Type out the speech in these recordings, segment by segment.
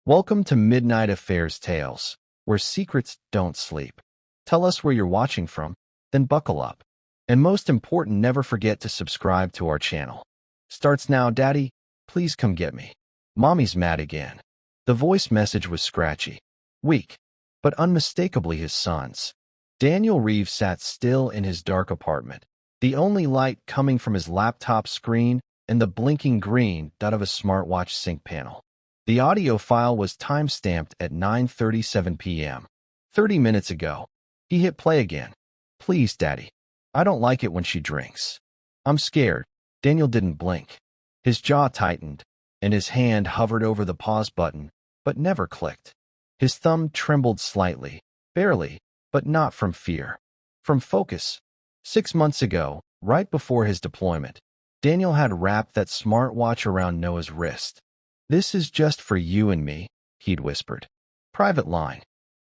Welcome to Midnight Affairs Tales, where secrets don't sleep. Tell us where you're watching from, then buckle up. And most important, never forget to subscribe to our channel. Starts now, Daddy. Please come get me. Mommy's mad again. The voice message was scratchy, weak, but unmistakably his son's. Daniel Reeves sat still in his dark apartment, the only light coming from his laptop screen and the blinking green dot of a smartwatch sync panel. The audio file was time-stamped at 9:37 p.m. 30 minutes ago. He hit play again. Please, Daddy. I don't like it when she drinks. I'm scared. Daniel didn't blink. His jaw tightened, and his hand hovered over the pause button, but never clicked. His thumb trembled slightly, barely, but not from fear. From focus. 6 months ago, right before his deployment, Daniel had wrapped that smartwatch around Noah's wrist. "This is just for you and me," he'd whispered. "Private line.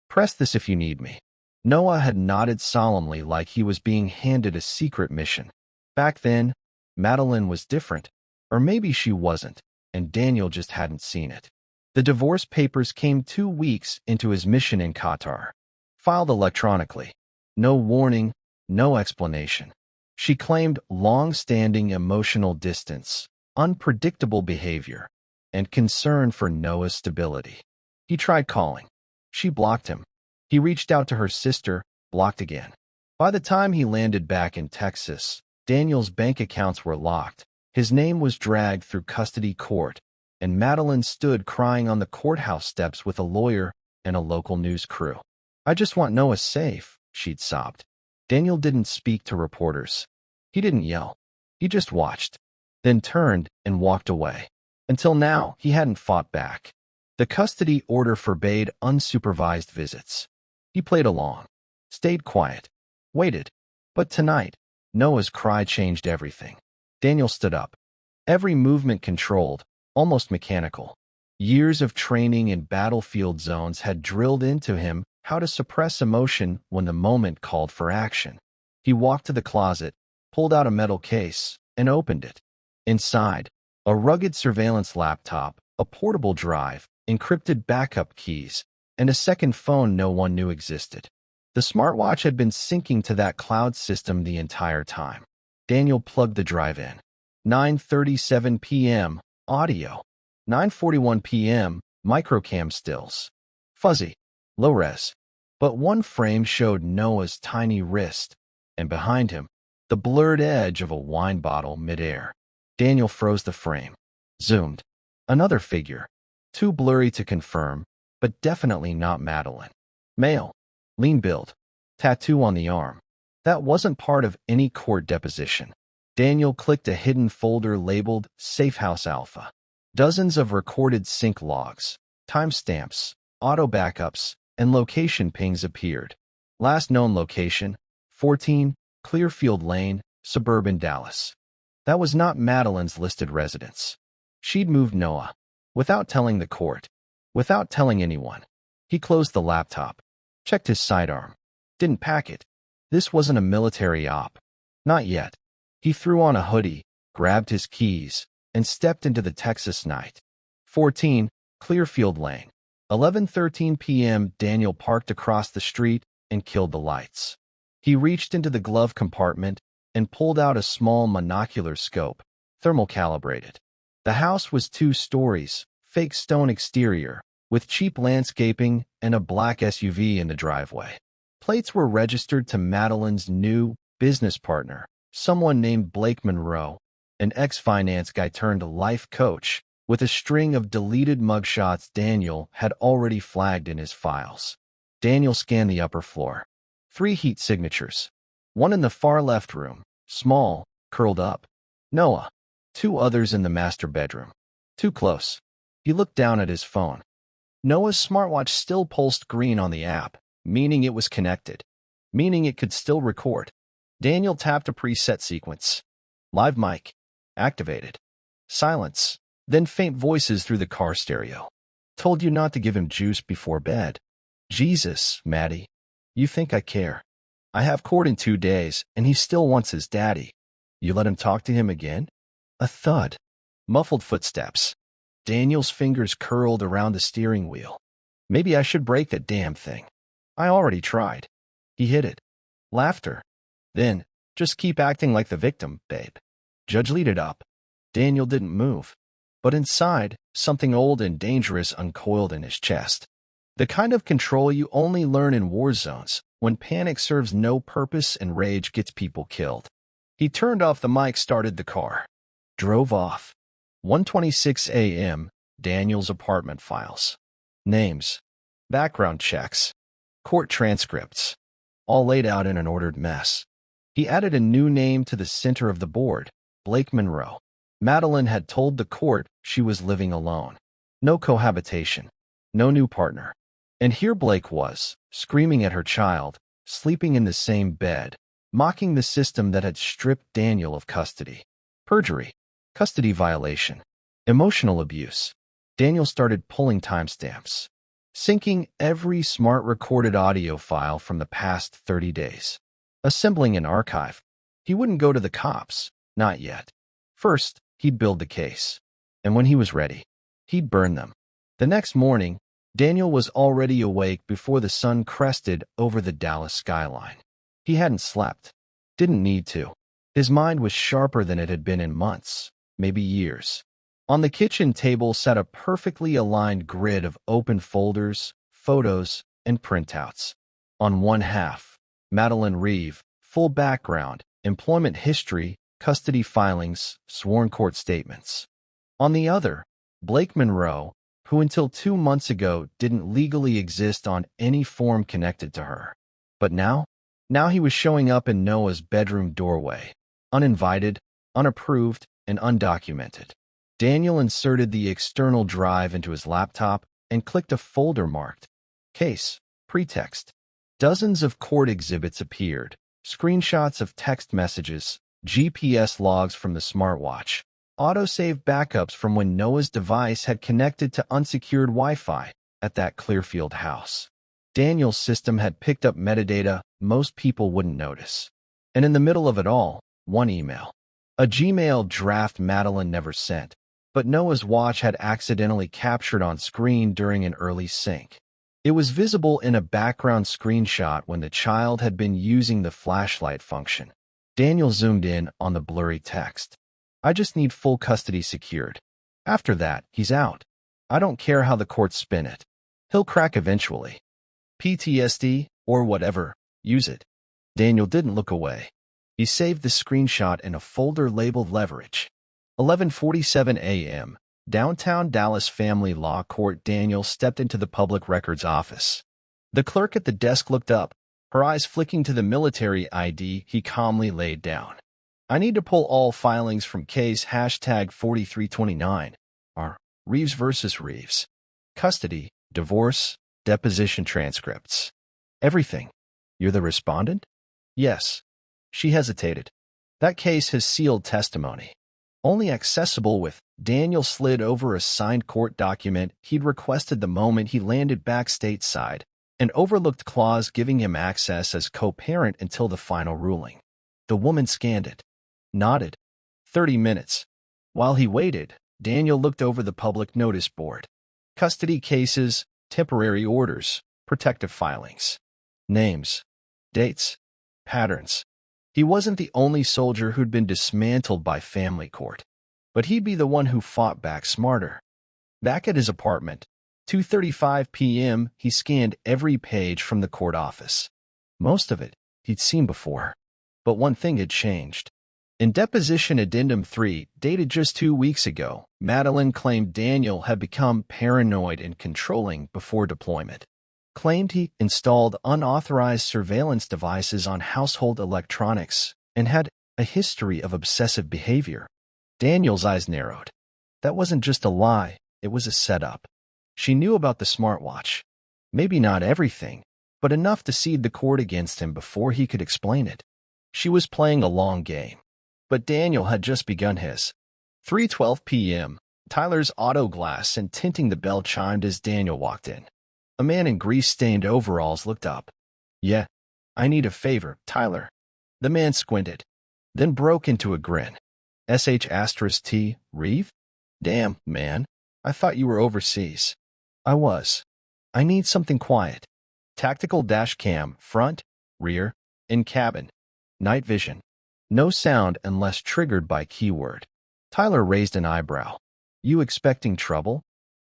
Press this if you need me." Noah had nodded solemnly like he was being handed a secret mission. Back then, Madeline was different. Or maybe she wasn't, and Daniel just hadn't seen it. The divorce papers came 2 weeks into his mission in Qatar. Filed electronically. No warning, no explanation. She claimed long-standing emotional distance, unpredictable behavior, and concern for Noah's stability. He tried calling. She blocked him. He reached out to her sister, blocked again. By the time he landed back in Texas, Daniel's bank accounts were locked. His name was dragged through custody court, and Madeline stood crying on the courthouse steps with a lawyer and a local news crew. "I just want Noah safe," she'd sobbed. Daniel didn't speak to reporters. He didn't yell. He just watched, then turned and walked away. Until now, he hadn't fought back. The custody order forbade unsupervised visits. He played along, stayed quiet, waited. But tonight, Noah's cry changed everything. Daniel stood up. Every movement controlled, almost mechanical. Years of training in battlefield zones had drilled into him how to suppress emotion when the moment called for action. He walked to the closet, pulled out a metal case, and opened it. Inside, a rugged surveillance laptop, a portable drive, encrypted backup keys, and a second phone no one knew existed. The smartwatch had been syncing to that cloud system the entire time. Daniel plugged the drive in. 9:37 p.m. Audio. 9:41 p.m. Microcam stills. Fuzzy. Low-res. But one frame showed Noah's tiny wrist, and behind him, the blurred edge of a wine bottle midair. Daniel froze the frame. Zoomed. Another figure. Too blurry to confirm, but definitely not Madeline. Male. Lean build. Tattoo on the arm. That wasn't part of any court deposition. Daniel clicked a hidden folder labeled Safe House Alpha. Dozens of recorded sync logs, timestamps, auto backups, and location pings appeared. Last known location, 14 Clearfield Lane, suburban Dallas. That was not Madeline's listed residence. She'd moved Noah, without telling the court, without telling anyone. He closed the laptop, checked his sidearm, didn't pack it. This wasn't a military op. Not yet. He threw on a hoodie, grabbed his keys, and stepped into the Texas night. 14 Clearfield Lane. 11:13 p.m. Daniel parked across the street and killed the lights. He reached into the glove compartment and pulled out a small monocular scope, thermal calibrated. The house was 2 stories, fake stone exterior, with cheap landscaping and a black SUV in the driveway. Plates were registered to Madeline's new business partner, someone named Blake Monroe, an ex-finance guy turned life coach, with a string of deleted mugshots Daniel had already flagged in his files. Daniel scanned the upper floor. 3 heat signatures. One in the far left room, small, curled up. Noah. 2 others in the master bedroom. Too close. He looked down at his phone. Noah's smartwatch still pulsed green on the app, meaning it was connected, meaning it could still record. Daniel tapped a preset sequence. Live mic. Activated. Silence. Then faint voices through the car stereo. "Told you not to give him juice before bed." "Jesus, Maddie. You think I care? I have court in 2 days, and he still wants his daddy. You let him talk to him again?" A thud. Muffled footsteps. Daniel's fingers curled around the steering wheel. Maybe I should break that damn thing. I already tried. He hit it. Laughter. Then, just keep acting like the victim, babe. Judge lead it up. Daniel didn't move. But inside, something old and dangerous uncoiled in his chest. The kind of control you only learn in war zones, when panic serves no purpose and rage gets people killed. He turned off the mic, started the car. Drove off. 1:26 a.m., Daniel's apartment files. Names. Background checks. Court transcripts. All laid out in an ordered mess. He added a new name to the center of the board, Blake Monroe. Madeline had told the court she was living alone. No cohabitation. No new partner. And here Blake was, screaming at her child, sleeping in the same bed, mocking the system that had stripped Daniel of custody. Perjury. Custody violation. Emotional abuse. Daniel started pulling timestamps, syncing every smart recorded audio file from the past 30 days. Assembling an archive. He wouldn't go to the cops, not yet. First, he'd build the case. And when he was ready, he'd burn them. The next morning, Daniel was already awake before the sun crested over the Dallas skyline. He hadn't slept. Didn't need to. His mind was sharper than it had been in months, maybe years. On the kitchen table sat a perfectly aligned grid of open folders, photos, and printouts. On one half, Madeline Reeve, full background, employment history, custody filings, sworn court statements. On the other, Blake Monroe, who until 2 months ago didn't legally exist on any form connected to her. But now he was showing up in Noah's bedroom doorway, uninvited, unapproved, and undocumented. Daniel inserted the external drive into his laptop and clicked a folder marked Case, Pretext. Dozens of court exhibits appeared, screenshots of text messages, GPS logs from the smartwatch, autosave backups from when Noah's device had connected to unsecured Wi-Fi at that Clearfield house. Daniel's system had picked up metadata most people wouldn't notice. And in the middle of it all, one email. A Gmail draft Madeline never sent, but Noah's watch had accidentally captured on screen during an early sync. It was visible in a background screenshot when the child had been using the flashlight function. Daniel zoomed in on the blurry text. I just need full custody secured. After that, he's out. I don't care how the courts spin it. He'll crack eventually. PTSD, or whatever, use it. Daniel didn't look away. He saved the screenshot in a folder labeled Leverage. 11:47 a.m., downtown Dallas Family Law Court. Daniel stepped into the public records office. The clerk at the desk looked up, her eyes flicking to the military ID he calmly laid down. I need to pull all filings from case #4329. R. Reeves versus Reeves. Custody, divorce, deposition transcripts. Everything. You're the respondent? Yes. She hesitated. That case has sealed testimony. Only accessible with. Daniel slid over a signed court document he'd requested the moment he landed back stateside, an overlooked clause giving him access as co-parent until the final ruling. The woman scanned it. Nodded. 30 minutes. While he waited, Daniel looked over the public notice board. Custody cases, temporary orders, protective filings. Names. Dates. Patterns. He wasn't the only soldier who'd been dismantled by family court. But he'd be the one who fought back smarter. Back at his apartment, 2:35 p.m., he scanned every page from the court office. Most of it he'd seen before. But one thing had changed. In Deposition Addendum 3, dated just 2 weeks ago, Madeline claimed Daniel had become paranoid and controlling before deployment. Claimed he installed unauthorized surveillance devices on household electronics and had a history of obsessive behavior. Daniel's eyes narrowed. That wasn't just a lie, it was a setup. She knew about the smartwatch. Maybe not everything, but enough to seed the court against him before he could explain it. She was playing a long game. But Daniel had just begun his. 3:12 p.m., Tyler's auto glass and tinting the bell chimed as Daniel walked in. A man in grease-stained overalls looked up. Yeah, I need a favor, Tyler. The man squinted, then broke into a grin. SH*T, Reeve? Damn, man. I thought you were overseas. I was. I need something quiet. Tactical dash cam, front, rear, in cabin. Night vision. No sound unless triggered by keyword. Tyler raised an eyebrow. You expecting trouble?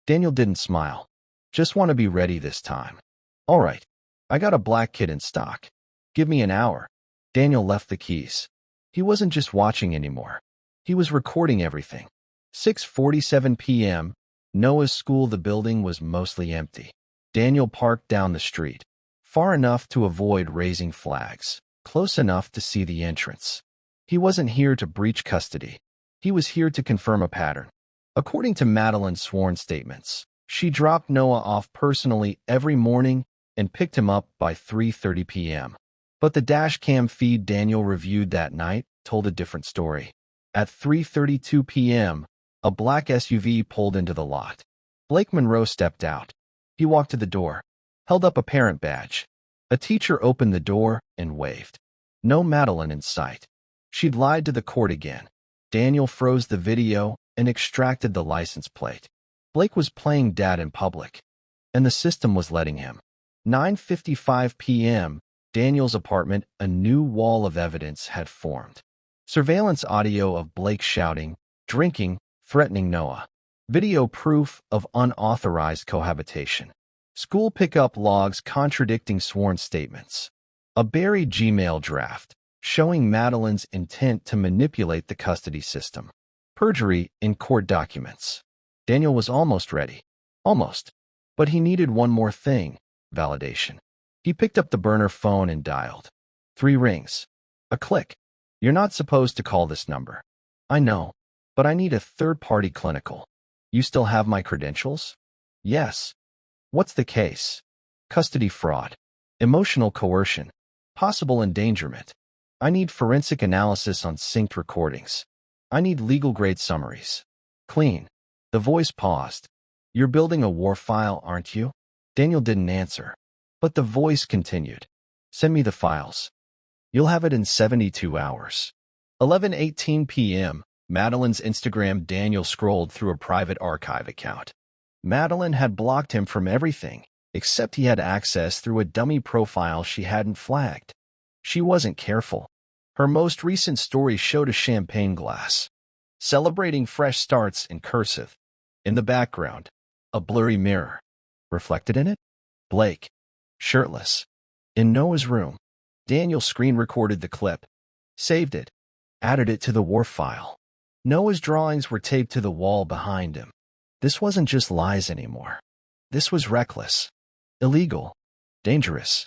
Daniel didn't smile. Just want to be ready this time. All right. I got a black kit in stock. Give me an hour. Daniel left the keys. He wasn't just watching anymore. He was recording everything. 6:47 p.m. Noah's school. The building was mostly empty. Daniel parked down the street, far enough to avoid raising flags, close enough to see the entrance. He wasn't here to breach custody. He was here to confirm a pattern. According to Madeline's sworn statements, she dropped Noah off personally every morning and picked him up by 3:30 p.m. But the dashcam feed Daniel reviewed that night told a different story. At 3:32 p.m., a black SUV pulled into the lot. Blake Monroe stepped out. He walked to the door, held up a parent badge. A teacher opened the door and waved. No Madeline in sight. She'd lied to the court again. Daniel froze the video and extracted the license plate. Blake was playing dad in public, and the system was letting him. 9:55 p.m., Daniel's apartment, a new wall of evidence had formed. Surveillance audio of Blake shouting, drinking, threatening Noah. Video proof of unauthorized cohabitation. School pickup logs contradicting sworn statements. A buried Gmail draft showing Madeline's intent to manipulate the custody system. Perjury in court documents. Daniel was almost ready. Almost. But he needed one more thing, validation. He picked up the burner phone and dialed. 3 rings. A click. You're not supposed to call this number. I know, but I need a third-party clinical. You still have my credentials? Yes. What's the case? Custody fraud. Emotional coercion. Possible endangerment. I need forensic analysis on synced recordings. I need legal-grade summaries. Clean. The voice paused. You're building a war file, aren't you? Daniel didn't answer, but the voice continued. Send me the files. You'll have it in 72 hours. 11:18 p.m., Madeline's Instagram. Daniel scrolled through a private archive account. Madeline had blocked him from everything, except he had access through a dummy profile she hadn't flagged. She wasn't careful. Her most recent story showed a champagne glass, celebrating fresh starts in cursive. In the background, a blurry mirror. Reflected in it? Blake, shirtless, in Noah's room. Daniel screen recorded the clip, saved it, added it to the war file. Noah's drawings were taped to the wall behind him. This wasn't just lies anymore. This was reckless, illegal, dangerous.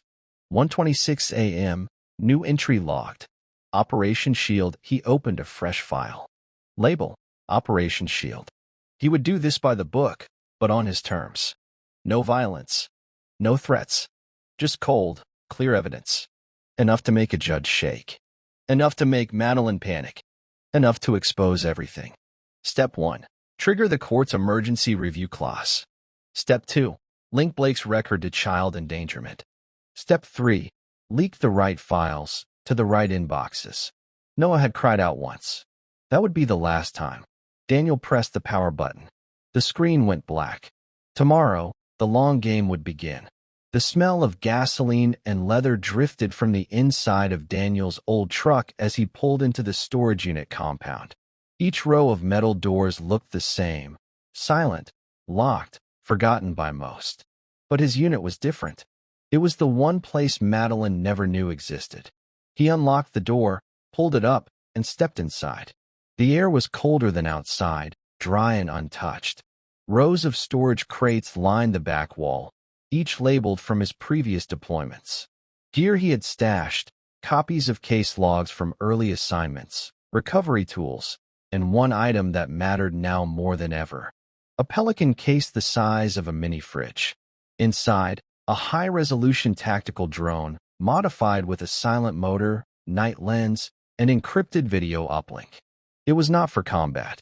1:26 a.m., new entry logged. Operation Shield. He opened a fresh file. Label, Operation Shield. He would do this by the book, but on his terms. No violence, no threats, just cold, clear evidence. Enough to make a judge shake. Enough to make Madeline panic. Enough to expose everything. Step 1. Trigger the court's emergency review clause. Step 2. Link Blake's record to child endangerment. Step 3. Leak the right files to the right inboxes. Noah had cried out once. That would be the last time. Daniel pressed the power button. The screen went black. Tomorrow, the long game would begin. The smell of gasoline and leather drifted from the inside of Daniel's old truck as he pulled into the storage unit compound. Each row of metal doors looked the same, silent, locked, forgotten by most. But his unit was different. It was the one place Madeline never knew existed. He unlocked the door, pulled it up, and stepped inside. The air was colder than outside, dry and untouched. Rows of storage crates lined the back wall, each labeled from his previous deployments. Gear he had stashed, copies of case logs from early assignments, recovery tools, and one item that mattered now more than ever. A Pelican case the size of a mini-fridge. Inside, a high-resolution tactical drone, modified with a silent motor, night lens, and encrypted video uplink. It was not for combat.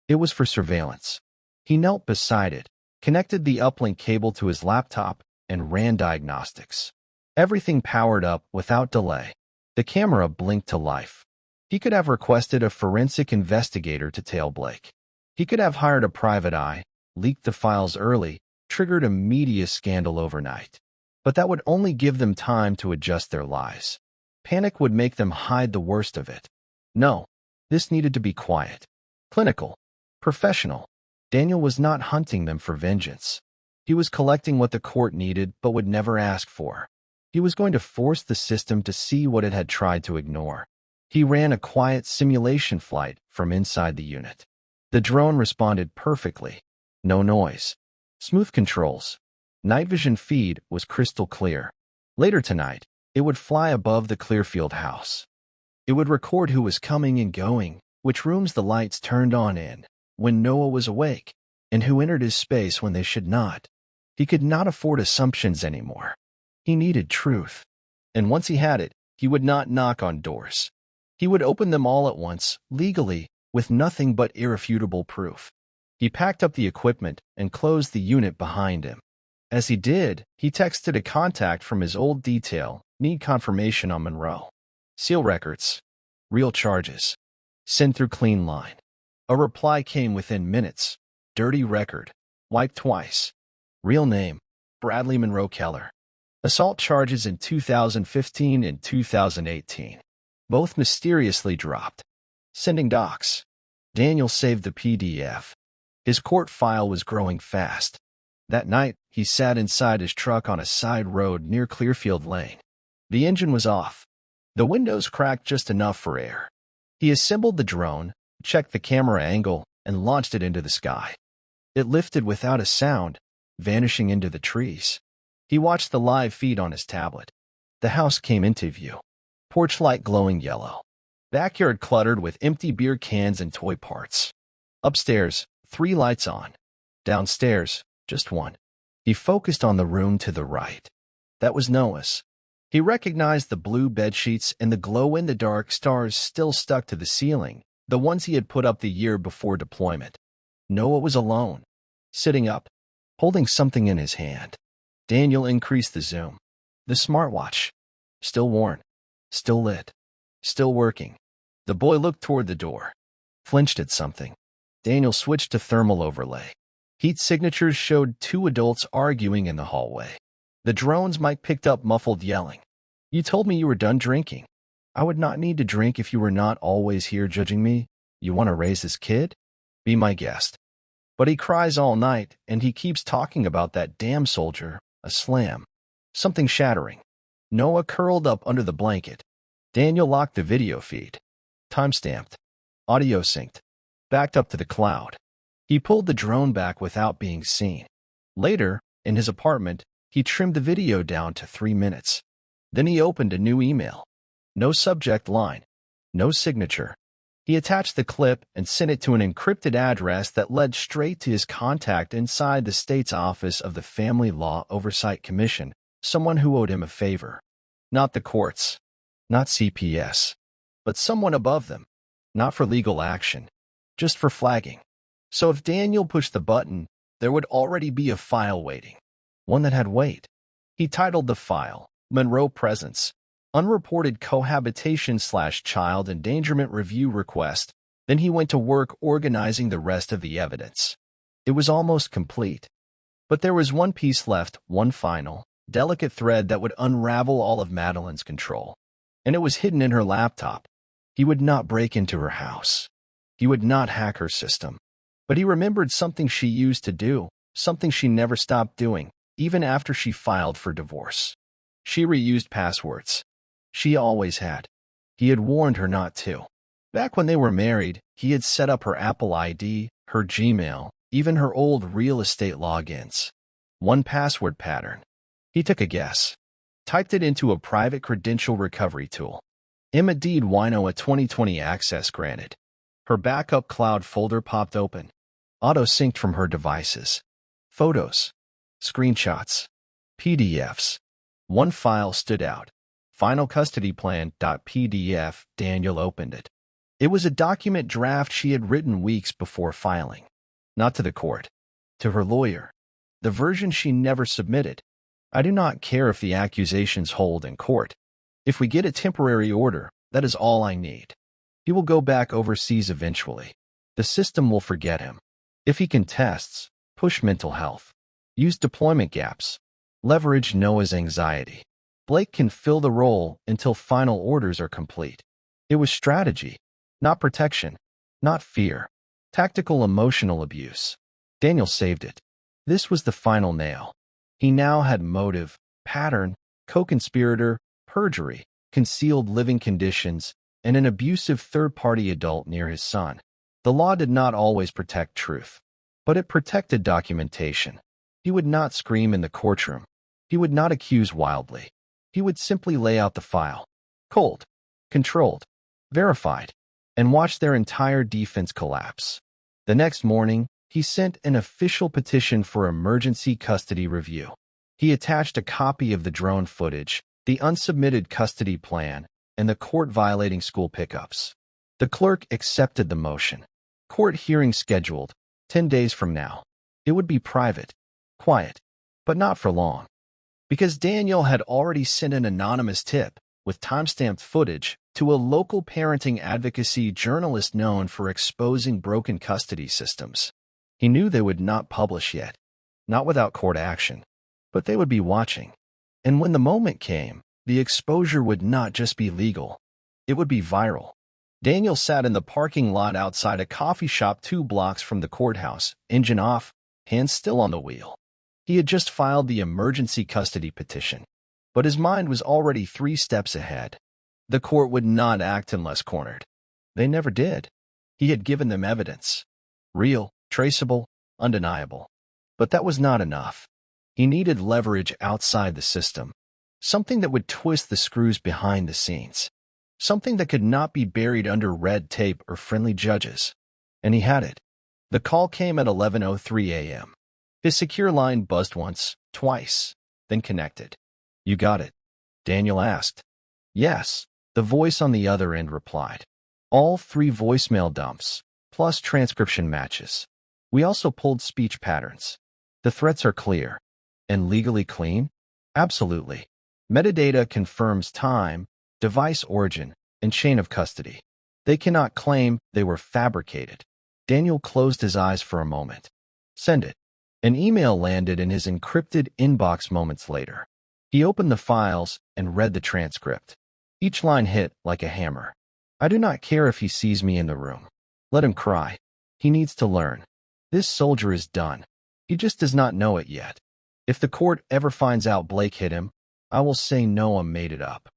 It was for surveillance. He knelt beside it, connected the uplink cable to his laptop, and ran diagnostics. Everything powered up without delay. The camera blinked to life. He could have requested a forensic investigator to tail Blake. He could have hired a private eye, leaked the files early, triggered a media scandal overnight. But that would only give them time to adjust their lies. Panic would make them hide the worst of it. No, this needed to be quiet, clinical, professional. Daniel was not hunting them for vengeance. He was collecting what the court needed but would never ask for. He was going to force the system to see what it had tried to ignore. He ran a quiet simulation flight from inside the unit. The drone responded perfectly. No noise. Smooth controls. Night vision feed was crystal clear. Later tonight, it would fly above the Clearfield house. It would record who was coming and going, which rooms the lights turned on in, when Noah was awake, and who entered his space when they should not. He could not afford assumptions anymore. He needed truth. And once he had it, he would not knock on doors. He would open them all at once, legally, with nothing but irrefutable proof. He packed up the equipment and closed the unit behind him. As he did, he texted a contact from his old detail, need confirmation on Monroe. Seal records. Real charges. Send through clean line. A reply came within minutes. Dirty record. Wiped twice. Real name. Bradley Monroe Keller. Assault charges in 2015 and 2018. Both mysteriously dropped. Sending docs. Daniel saved the PDF. His court file was growing fast. That night, he sat inside his truck on a side road near Clearfield Lane. The engine was off. The windows cracked just enough for air. He assembled the drone, checked the camera angle, and launched it into the sky. It lifted without a sound, vanishing into the trees. He watched the live feed on his tablet. The house came into view. Porch light glowing yellow. Backyard cluttered with empty beer cans and toy parts. Upstairs, 3 lights on. Downstairs, just one. He focused on the room to the right. That was Noah's. He recognized the blue bedsheets and the glow-in-the-dark stars still stuck to the ceiling, the ones he had put up the year before deployment. Noah was alone, sitting up, holding something in his hand. Daniel increased the zoom. The smartwatch. Still worn. Still lit. Still working. The boy looked toward the door. Flinched at something. Daniel switched to thermal overlay. Heat signatures showed 2 adults arguing in the hallway. The drone's mic picked up muffled yelling. You told me you were done drinking. I would not need to drink if you were not always here judging me. You want to raise this kid? Be my guest. But he cries all night, and he keeps talking about that damn soldier. A slam. Something shattering. Noah curled up under the blanket. Daniel locked the video feed. Time-stamped. Audio synced. Backed up to the cloud. He pulled the drone back without being seen. Later, in his apartment, he trimmed the video down to 3 minutes. Then he opened a new email. No subject line. No signature. He attached the clip and sent it to an encrypted address that led straight to his contact inside the state's office of the Family Law Oversight Commission, someone who owed him a favor. Not the courts. Not CPS. But someone above them. Not for legal action. Just for flagging. So if Daniel pushed the button, there would already be a file waiting. One that had weight. He titled the file, Monroe Presence, Unreported Cohabitation/Child Endangerment Review Request. Then he went to work organizing the rest of the evidence. It was almost complete. But there was one piece left, one final, delicate thread that would unravel all of Madeline's control. And it was hidden in her laptop. He would not break into her house. He would not hack her system. But he remembered something she used to do, something she never stopped doing, even after she filed for divorce. She reused passwords. She always had. He had warned her not to. Back when they were married, he had set up her Apple ID, her Gmail, even her old real estate logins. One password pattern. He took a guess. Typed it into a private credential recovery tool. Indeed Wino a 2020 access granted. Her backup cloud folder popped open. Auto-synced from her devices. Photos. Screenshots. PDFs. One file stood out. Final Custody Plan.pdf. Daniel opened it. It was a document draft she had written weeks before filing. Not to the court. To her lawyer. The version she never submitted. I do not care if the accusations hold in court. If we get a temporary order, that is all I need. He will go back overseas eventually. The system will forget him. If he contests, push mental health, use deployment gaps, leverage Noah's anxiety. Blake can fill the role until final orders are complete. It was strategy, not protection, not fear. Tactical emotional abuse. Daniel saved it. This was the final nail. He now had motive, pattern, co-conspirator, perjury, concealed living conditions, and an abusive third-party adult near his son. The law did not always protect truth, but it protected documentation. He would not scream in the courtroom. He would not accuse wildly. He would simply lay out the file. Cold, controlled, verified, and watch their entire defense collapse. The next morning, he sent an official petition for emergency custody review. He attached a copy of the drone footage, the unsubmitted custody plan, and the court-violating school pickups. The clerk accepted the motion. Court hearing scheduled, 10 days from now. It would be private, quiet, but not for long. Because Daniel had already sent an anonymous tip with timestamped footage to a local parenting advocacy journalist known for exposing broken custody systems. He knew they would not publish yet, not without court action, but they would be watching. And when the moment came, the exposure would not just be legal, it would be viral. Daniel sat in the parking lot outside a coffee shop 2 blocks from the courthouse, engine off, hands still on the wheel. He had just filed the emergency custody petition, but his mind was already 3 steps ahead. The court would not act unless cornered. They never did. He had given them evidence. Real, traceable, undeniable. But that was not enough. He needed leverage outside the system. Something that would twist the screws behind the scenes. Something that could not be buried under red tape or friendly judges. And he had it. The call came at 11:03 a.m. His secure line buzzed once, twice, then connected. "You got it?" Daniel asked. "Yes," the voice on the other end replied. "All 3 voicemail dumps, plus transcription matches. We also pulled speech patterns. The threats are clear. And legally clean? Absolutely. Metadata confirms time, device origin, and chain of custody. They cannot claim they were fabricated." Daniel closed his eyes for a moment. "Send it." An email landed in his encrypted inbox moments later. He opened the files and read the transcript. Each line hit like a hammer. "I do not care if he sees me in the room. Let him cry. He needs to learn. This soldier is done. He just does not know it yet. If the court ever finds out Blake hit him, I will say Noah made it up."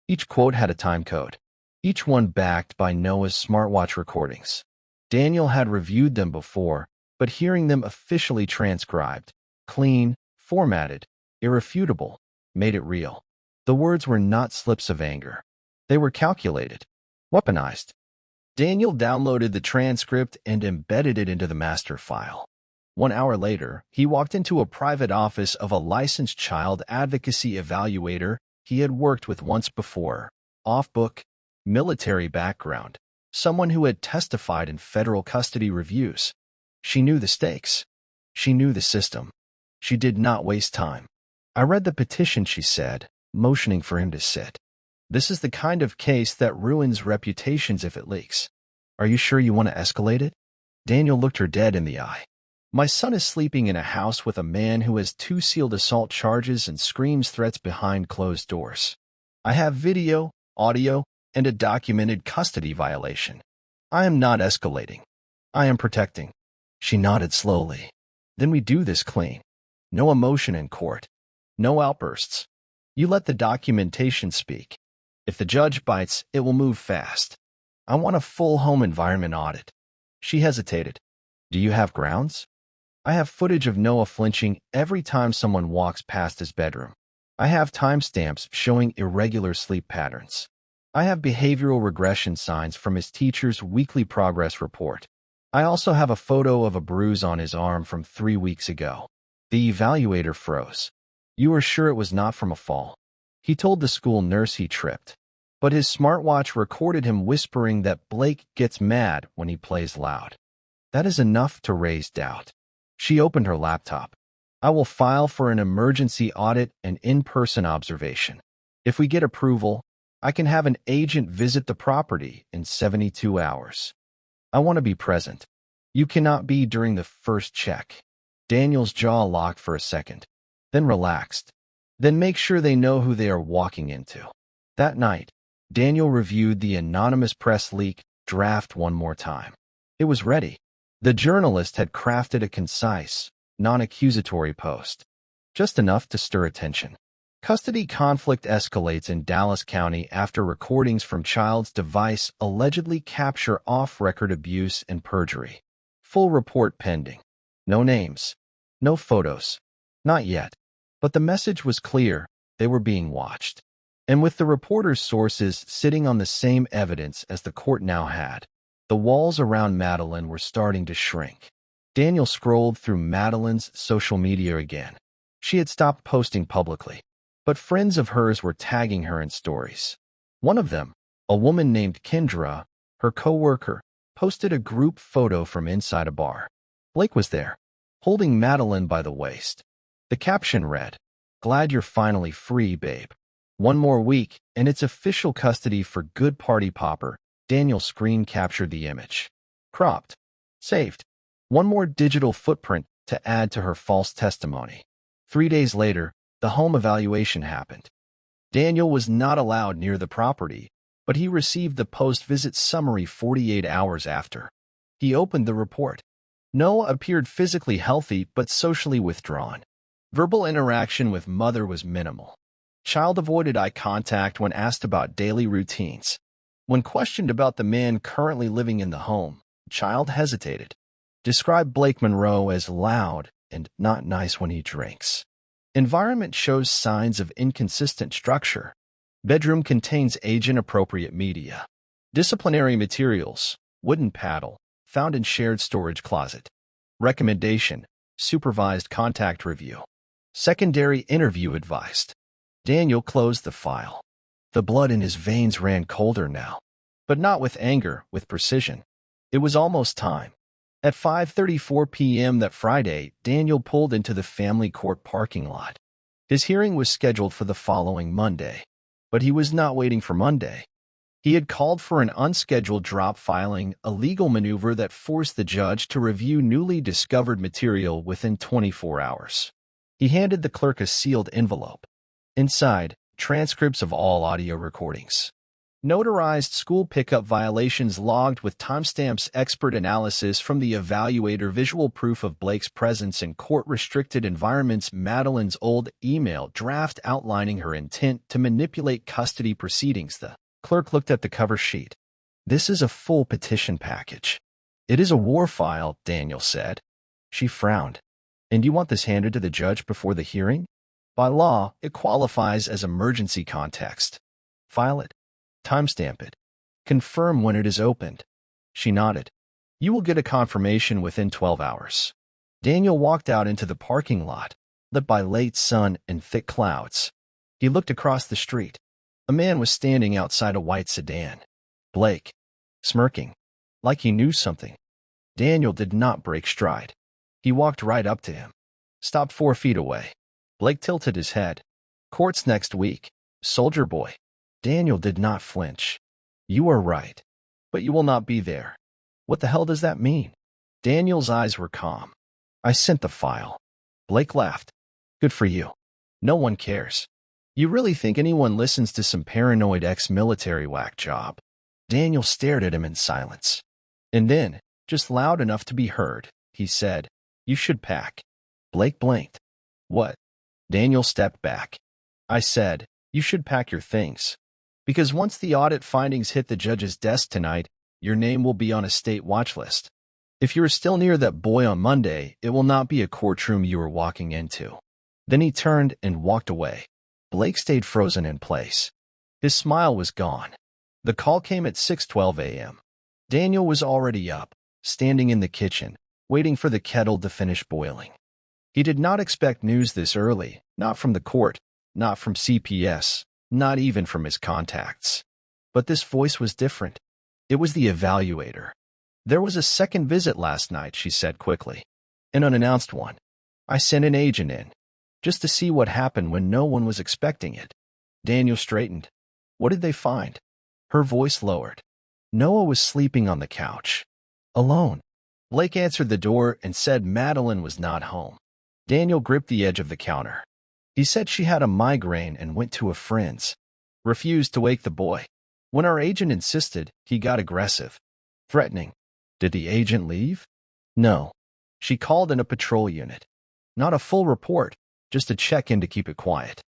Each quote had a time code, each one backed by Noah's smartwatch recordings. Daniel had reviewed them before, but hearing them officially transcribed, clean, formatted, irrefutable, made it real. The words were not slips of anger. They were calculated, weaponized. Daniel downloaded the transcript and embedded it into the master file. 1 hour later, he walked into a private office of a licensed child advocacy evaluator he had worked with once before. Off-book, military background, someone who had testified in federal custody reviews. She knew the stakes. She knew the system. She did not waste time. "I read the petition," she said, motioning for him to sit. "This is the kind of case that ruins reputations if it leaks. Are you sure you want to escalate it?" Daniel looked her dead in the eye. "My son is sleeping in a house with a man who has 2 sealed assault charges and screams threats behind closed doors. I have video, audio, and a documented custody violation. I am not escalating. I am protecting." She nodded slowly. "Then we do this clean. No emotion in court. No outbursts. You let the documentation speak. If the judge bites, it will move fast. I want a full home environment audit." She hesitated. "Do you have grounds?" "I have footage of Noah flinching every time someone walks past his bedroom. I have timestamps showing irregular sleep patterns. I have behavioral regression signs from his teacher's weekly progress report. I also have a photo of a bruise on his arm from 3 weeks ago." The evaluator froze. "You are sure it was not from a fall?" He told the school nurse he tripped, but his smartwatch recorded him whispering that Blake gets mad when he plays loud. That is enough to raise doubt. She opened her laptop. "I will file for an emergency audit and in-person observation. If we get approval, I can have an agent visit the property in 72 hours. I want to be present. You cannot be during the first check." Daniel's jaw locked for a second, then relaxed. Then make sure they know who they are walking into. That night, Daniel reviewed the anonymous press leak draft one more time. It was ready. The journalist had crafted a concise, non-accusatory post, just enough to stir attention. Custody conflict escalates in Dallas County after recordings from child's device allegedly capture off-record abuse and perjury. Full report pending. No names. No photos. Not yet. But the message was clear. They were being watched. And with the reporter's sources sitting on the same evidence as the court now had, the walls around Madeline were starting to shrink. Daniel scrolled through Madeline's social media again. She had stopped posting publicly, but friends of hers were tagging her in stories. One of them, a woman named Kendra, her co-worker, posted a group photo from inside a bar. Blake was there, holding Madeline by the waist. The caption read, "Glad you're finally free, babe. One more week, and it's official custody for good party popper." Daniel screen captured the image. Cropped. Saved. One more digital footprint to add to her false testimony. 3 days later, the home evaluation happened. Daniel was not allowed near the property, but he received the post-visit summary 48 hours after. He opened the report. Noah appeared physically healthy but socially withdrawn. Verbal interaction with mother was minimal. Child avoided eye contact when asked about daily routines. When questioned about the man currently living in the home, child hesitated. Described Blake Monroe as loud and not nice when he drinks. Environment shows signs of inconsistent structure. Bedroom contains age-inappropriate media. Disciplinary materials, wooden paddle, found in shared storage closet. Recommendation, supervised contact review. Secondary interview advised. Daniel closed the file. The blood in his veins ran colder now, but not with anger, with precision. It was almost time. At 5:34 p.m. that Friday, Daniel pulled into the family court parking lot. His hearing was scheduled for the following Monday, but he was not waiting for Monday. He had called for an unscheduled drop filing, a legal maneuver that forced the judge to review newly discovered material within 24 hours. He handed the clerk a sealed envelope. Inside, transcripts of all audio recordings. Notarized school pickup violations logged with timestamps, expert analysis from the evaluator, visual proof of Blake's presence in court-restricted environments, Madeline's old email draft outlining her intent to manipulate custody proceedings. The clerk looked at the cover sheet. "This is a full petition package." "It is a war file," Daniel said. She frowned. "And you want this handed to the judge before the hearing?" "By law, it qualifies as emergency context." "File it. Timestamp it. Confirm when it is opened." She nodded. "You will get a confirmation within 12 hours. Daniel walked out into the parking lot, lit by late sun and thick clouds. He looked across the street. A man was standing outside a white sedan. Blake. Smirking. Like he knew something. Daniel did not break stride. He walked right up to him. Stopped 4 feet away. Blake tilted his head. "Court's next week. Soldier boy." Daniel did not flinch. "You are right. But you will not be there." "What the hell does that mean?" Daniel's eyes were calm. "I sent the file." Blake laughed. "Good for you. No one cares. You really think anyone listens to some paranoid ex-military whack job?" Daniel stared at him in silence. And then, just loud enough to be heard, he said, "You should pack." Blake blinked. "What?" Daniel stepped back. "I said, you should pack your things. Because once the audit findings hit the judge's desk tonight, your name will be on a state watch list. If you are still near that boy on Monday, it will not be a courtroom you are walking into." Then he turned and walked away. Blake stayed frozen in place. His smile was gone. The call came at 6:12 a.m. Daniel was already up, standing in the kitchen, waiting for the kettle to finish boiling. He did not expect news this early, not from the court, not from CPS, not even from his contacts. But this voice was different. It was the evaluator. "There was a second visit last night," she said quickly. "An unannounced one. I sent an agent in, just to see what happened when no one was expecting it." Daniel straightened. "What did they find?" Her voice lowered. "Noah was sleeping on the couch. Alone. Blake answered the door and said Madeline was not home. Daniel gripped the edge of the counter. He said she had a migraine and went to a friend's. Refused to wake the boy. When our agent insisted, he got aggressive. Threatening. Did the agent leave? No. She called in a patrol unit. Not a full report, just a check-in to keep it quiet.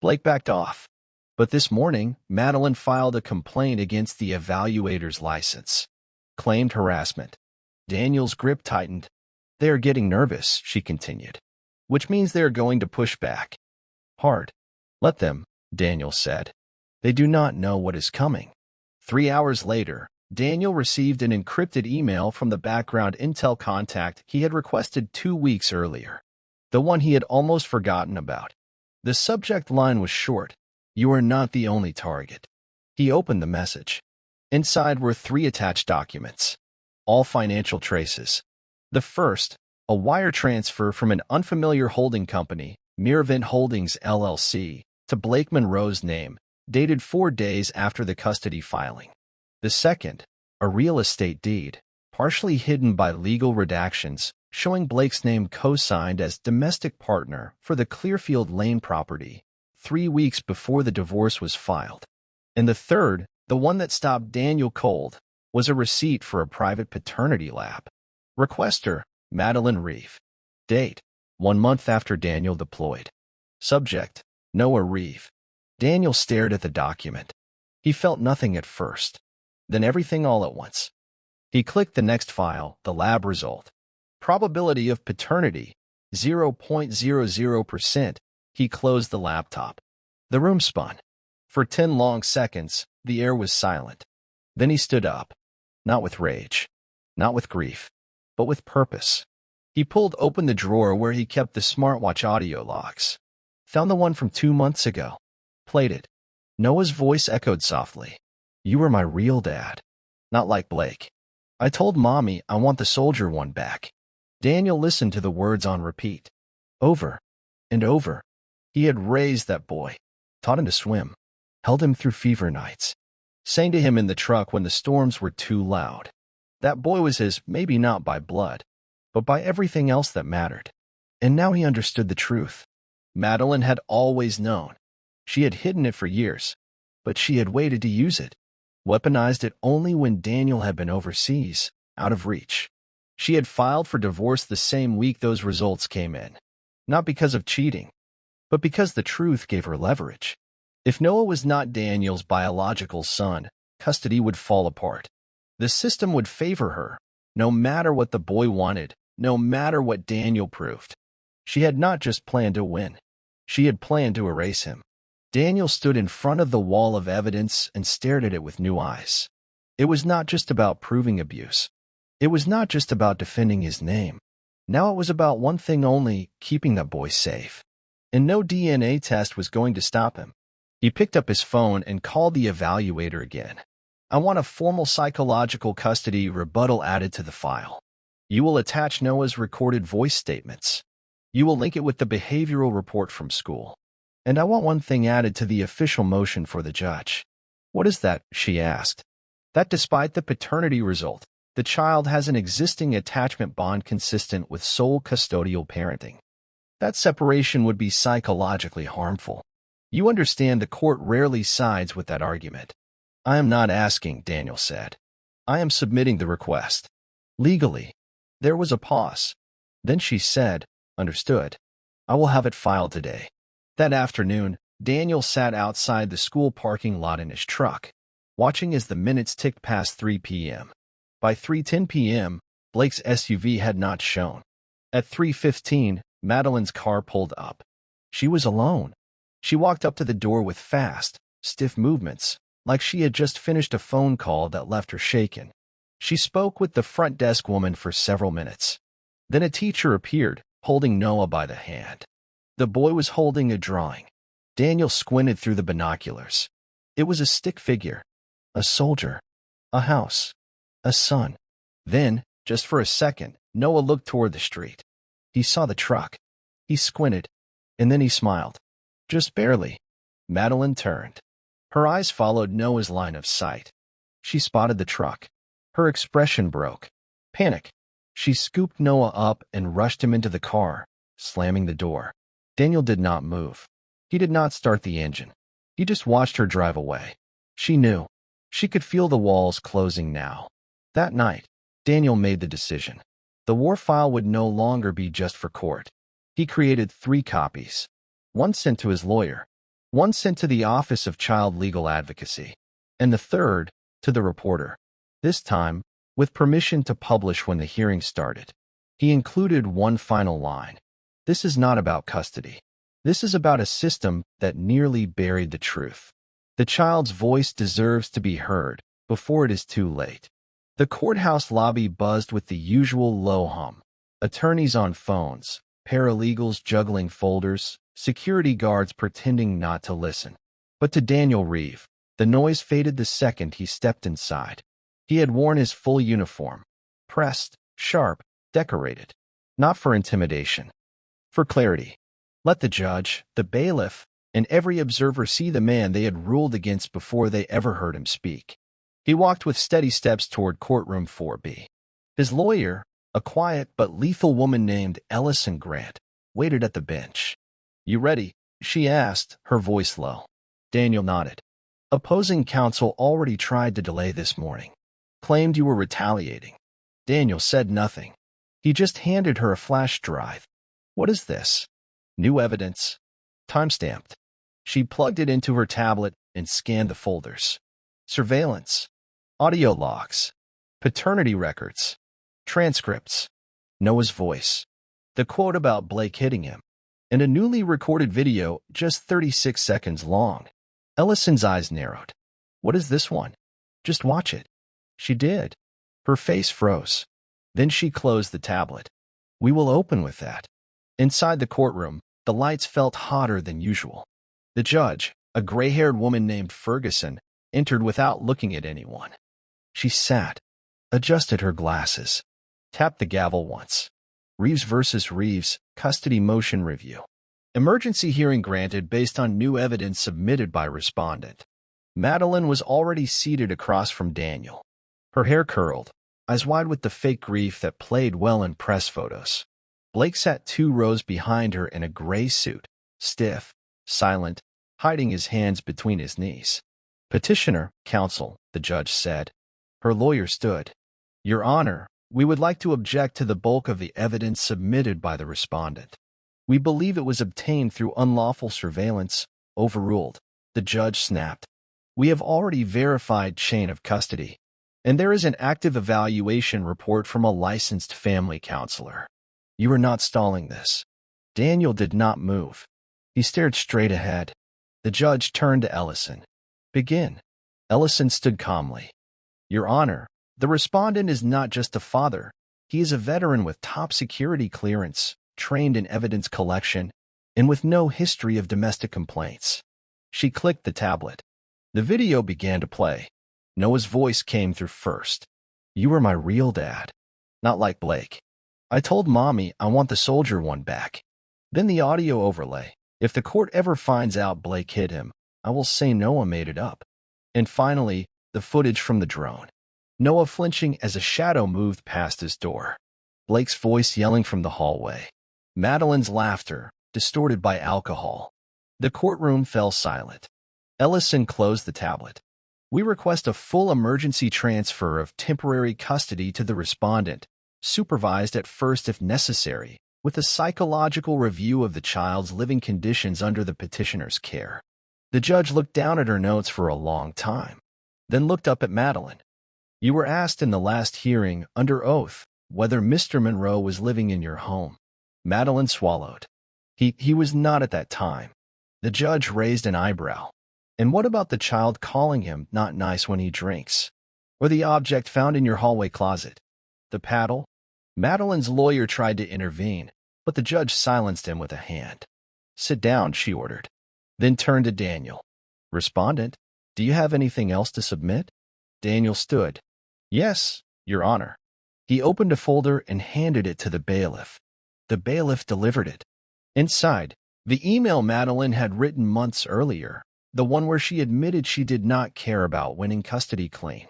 Blake backed off. But this morning, Madeline filed a complaint against the evaluator's license. Claimed harassment. Daniel's grip tightened. They are getting nervous, she continued. Which means they are going to push back. Hard. Let them, Daniel said. They do not know what is coming. 3 hours later, Daniel received an encrypted email from the background intel contact he had requested 2 weeks earlier. The one he had almost forgotten about. The subject line was short. You are not the only target. He opened the message. Inside were 3 attached documents. All financial traces. The first, a wire transfer from an unfamiliar holding company, Miravent Holdings LLC, to Blake Monroe's name, dated 4 days after the custody filing. The second, a real estate deed, partially hidden by legal redactions, showing Blake's name co-signed as domestic partner for the Clearfield Lane property 3 weeks before the divorce was filed. And the third, the one that stopped Daniel cold, was a receipt for a private paternity lab. Requester, Madeline Reeve. Date, 1 month after Daniel deployed. Subject, Noah Reeve. Daniel stared at the document. He felt nothing at first, then everything all at once. He clicked the next file, the lab result. Probability of paternity, 0.00%. He closed the laptop. The room spun. For 10 long seconds, the air was silent. Then he stood up. Not with rage, not with grief, but with purpose. He pulled open the drawer where he kept the smartwatch audio logs. Found the one from 2 months ago. Played it. Noah's voice echoed softly. You were my real dad. Not like Blake. I told Mommy I want the soldier one back. Daniel listened to the words on repeat. Over and over. He had raised that boy, taught him to swim, held him through fever nights, sang to him in the truck when the storms were too loud. That boy was his, maybe not by blood, but by everything else that mattered. And now he understood the truth. Madeline had always known. She had hidden it for years, but she had waited to use it, weaponized it only when Daniel had been overseas, out of reach. She had filed for divorce the same week those results came in, not because of cheating, but because the truth gave her leverage. If Noah was not Daniel's biological son, custody would fall apart. The system would favor her, no matter what the boy wanted, no matter what Daniel proved. She had not just planned to win. She had planned to erase him. Daniel stood in front of the wall of evidence and stared at it with new eyes. It was not just about proving abuse. It was not just about defending his name. Now it was about one thing only, keeping that boy safe. And no DNA test was going to stop him. He picked up his phone and called the evaluator again. I want a formal psychological custody rebuttal added to the file. You will attach Noah's recorded voice statements. You will link it with the behavioral report from school. And I want one thing added to the official motion for the judge. What is that? She asked. That despite the paternity result, the child has an existing attachment bond consistent with sole custodial parenting. That separation would be psychologically harmful. You understand the court rarely sides with that argument. I am not asking, Daniel said. I am submitting the request. Legally. There was a pause. Then she said, Understood. I will have it filed today. That afternoon, Daniel sat outside the school parking lot in his truck, watching as the minutes ticked past 3 p.m. By 3:10 p.m., Blake's SUV had not shown. At 3:15, Madeline's car pulled up. She was alone. She walked up to the door with fast, stiff movements, like she had just finished a phone call that left her shaken. She spoke with the front desk woman for several minutes. Then a teacher appeared, holding Noah by the hand. The boy was holding a drawing. Daniel squinted through the binoculars. It was a stick figure, a soldier, a house, a sun. Then, just for a second, Noah looked toward the street. He saw the truck. He squinted, and then he smiled. Just barely. Madeline turned. Her eyes followed Noah's line of sight. She spotted the truck. Her expression broke. Panic. She scooped Noah up and rushed him into the car, slamming the door. Daniel did not move. He did not start the engine. He just watched her drive away. She knew. She could feel the walls closing now. That night, Daniel made the decision. The war file would no longer be just for court. He created 3 copies. One sent to his lawyer, one sent to the Office of Child Legal Advocacy, and the third to the reporter. This time, with permission to publish when the hearing started. He included one final line. This is not about custody. This is about a system that nearly buried the truth. The child's voice deserves to be heard before it is too late. The courthouse lobby buzzed with the usual low hum. Attorneys on phones, paralegals juggling folders, security guards pretending not to listen. But to Daniel Reeve, the noise faded the second he stepped inside. He had worn his full uniform, pressed, sharp, decorated. Not for intimidation. For clarity. Let the judge, the bailiff, and every observer see the man they had ruled against before they ever heard him speak. He walked with steady steps toward courtroom 4B. His lawyer, a quiet but lethal woman named Ellison Grant, waited at the bench. "You ready?" she asked, her voice low. Daniel nodded. "Opposing counsel already tried to delay this morning. Claimed you were retaliating." Daniel said nothing. He just handed her a flash drive. "What is this?" "New evidence. Timestamped." She plugged it into her tablet and scanned the folders. Surveillance. Audio logs. Paternity records. Transcripts. Noah's voice. The quote about Blake hitting him. And a newly recorded video just 36 seconds long. Ellison's eyes narrowed. "What is this one?" "Just watch it." She did. Her face froze. Then she closed the tablet. "We will open with that." Inside the courtroom, the lights felt hotter than usual. The judge, a gray-haired woman named Ferguson, entered without looking at anyone. She sat, adjusted her glasses, tapped the gavel once. Reeves versus Reeves, custody motion review. Emergency hearing granted based on new evidence submitted by respondent. Madeline was already seated across from Daniel. Her hair curled, eyes wide with the fake grief that played well in press photos. Blake sat 2 rows behind her in a gray suit, stiff, silent, hiding his hands between his knees. "Petitioner, counsel," the judge said. Her lawyer stood. "Your Honor, we would like to object to the bulk of the evidence submitted by the respondent. We believe it was obtained through unlawful surveillance, overruled." The judge snapped. "We have already verified chain of custody, and there is an active evaluation report from a licensed family counselor. You are not stalling this." Daniel did not move. He stared straight ahead. The judge turned to Ellison. "Begin." Ellison stood calmly. "Your Honor, the respondent is not just a father. He is a veteran with top security clearance, trained in evidence collection, and with no history of domestic complaints." She clicked the tablet. The video began to play. Noah's voice came through first. "You were my real dad. Not like Blake. I told Mommy I want the soldier one back." Then the audio overlay. "If the court ever finds out Blake hit him, I will say Noah made it up." And finally, the footage from the drone. Noah flinching as a shadow moved past his door. Blake's voice yelling from the hallway. Madeline's laughter, distorted by alcohol. The courtroom fell silent. Ellison closed the tablet. "We request a full emergency transfer of temporary custody to the respondent, supervised at first if necessary, with a psychological review of the child's living conditions under the petitioner's care." The judge looked down at her notes for a long time, then looked up at Madeline. "You were asked in the last hearing, under oath, whether Mr. Monroe was living in your home." Madeline swallowed. He was not at that time." The judge raised an eyebrow. "And what about the child calling him not nice when he drinks? Or the object found in your hallway closet? The paddle?" Madeline's lawyer tried to intervene, but the judge silenced him with a hand. "Sit down," she ordered. Then turned to Daniel. "Respondent, do you have anything else to submit?" Daniel stood. "Yes, Your Honor." He opened a folder and handed it to the bailiff. The bailiff delivered it. Inside, the email Madeline had written months earlier, the one where she admitted she did not care about winning custody clean,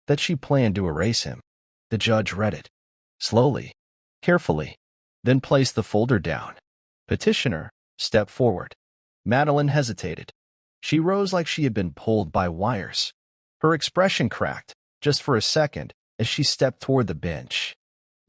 that she planned to erase him. The judge read it. Slowly, carefully, then place the folder down. Petitioner, step forward. Madeline hesitated. She rose like she had been pulled by wires. Her expression cracked, just for a second, as she stepped toward the bench.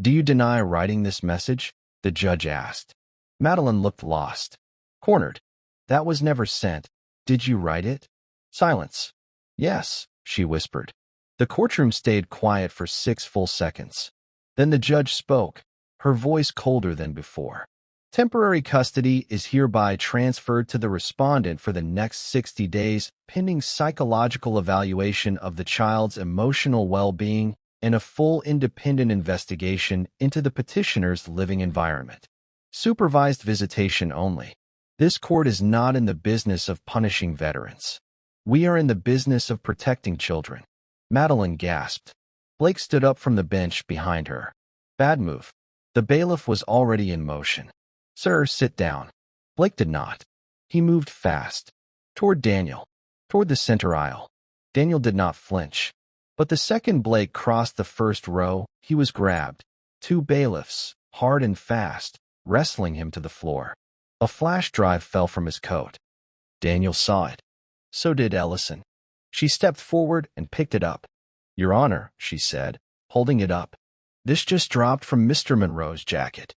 "Do you deny writing this message?" the judge asked. Madeline looked lost. Cornered. "That was never sent. Did you write it?" Silence. "Yes," she whispered. The courtroom stayed quiet for 6 full seconds. Then the judge spoke, her voice colder than before. "Temporary custody is hereby transferred to the respondent for the next 60 days, pending psychological evaluation of the child's emotional well-being and a full independent investigation into the petitioner's living environment. Supervised visitation only. This court is not in the business of punishing veterans. We are in the business of protecting children." Madeline gasped. Blake stood up from the bench behind her. "Bad move." The bailiff was already in motion. "Sir, sit down." Blake did not. He moved fast. Toward Daniel. Toward the center aisle. Daniel did not flinch. But the second Blake crossed the first row, he was grabbed. 2 bailiffs, hard and fast, wrestling him to the floor. A flash drive fell from his coat. Daniel saw it. So did Ellison. She stepped forward and picked it up. "Your Honor," she said, holding it up. "This just dropped from Mr. Monroe's jacket.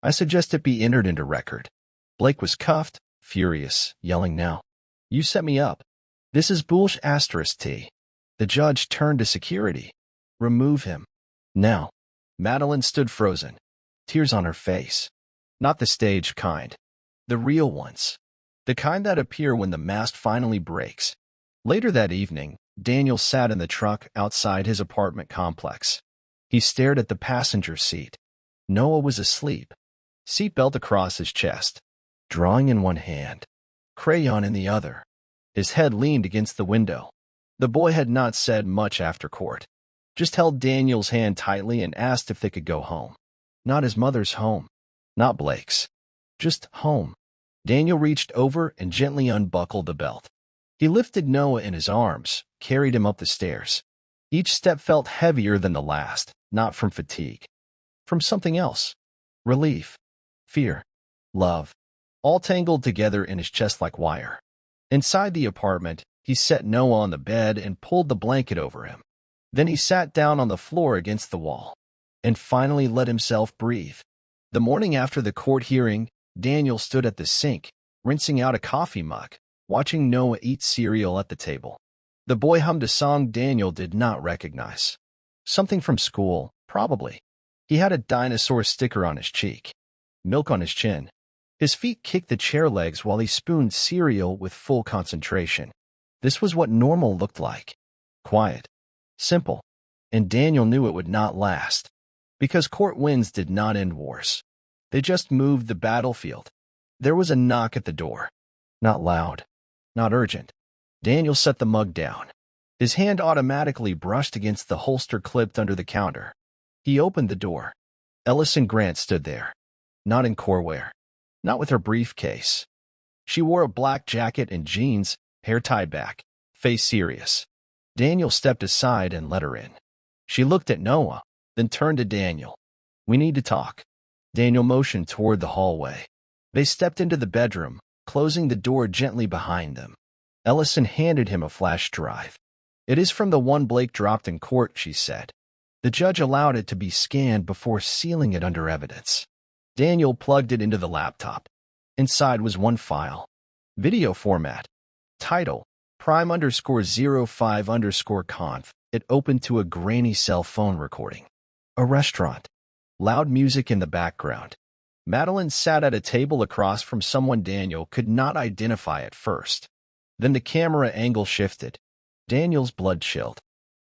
I suggest it be entered into record." Blake was cuffed, furious, yelling now. "You set me up. This is bullsh asterisk T." The judge turned to security. "Remove him. Now." Madeline stood frozen, tears on her face. Not the staged kind. The real ones. The kind that appear when the mask finally breaks. Later that evening, Daniel sat in the truck outside his apartment complex. He stared at the passenger seat. Noah was asleep. Seatbelt across his chest. Drawing in one hand. Crayon in the other. His head leaned against the window. The boy had not said much after court. Just held Daniel's hand tightly and asked if they could go home. Not his mother's home. Not Blake's. Just home. Daniel reached over and gently unbuckled the belt. He lifted Noah in his arms, carried him up the stairs. Each step felt heavier than the last, not from fatigue. From something else. Relief. Fear. Love. All tangled together in his chest like wire. Inside the apartment, he set Noah on the bed and pulled the blanket over him. Then he sat down on the floor against the wall. And finally let himself breathe. The morning after the court hearing, Daniel stood at the sink, rinsing out a coffee mug, watching Noah eat cereal at the table. The boy hummed a song Daniel did not recognize. Something from school, probably. He had a dinosaur sticker on his cheek. Milk on his chin. His feet kicked the chair legs while he spooned cereal with full concentration. This was what normal looked like. Quiet. Simple. And Daniel knew it would not last. Because court wins did not end wars. They just moved the battlefield. There was a knock at the door. Not loud. Not urgent. Daniel set the mug down. His hand automatically brushed against the holster clipped under the counter. He opened the door. Ellison Grant stood there. Not in corpswear. Not with her briefcase. She wore a black jacket and jeans, hair tied back, face serious. Daniel stepped aside and let her in. She looked at Noah, then turned to Daniel. "We need to talk." Daniel motioned toward the hallway. They stepped into the bedroom, closing the door gently behind them. Ellison handed him a flash drive. "It is from the one Blake dropped in court," she said. The judge allowed it to be scanned before sealing it under evidence. Daniel plugged it into the laptop. Inside was one file. Video format. Title, prime_05_conf. It opened to a grainy cell phone recording. A restaurant. Loud music in the background. Madeline sat at a table across from someone Daniel could not identify at first. Then the camera angle shifted. Daniel's blood chilled.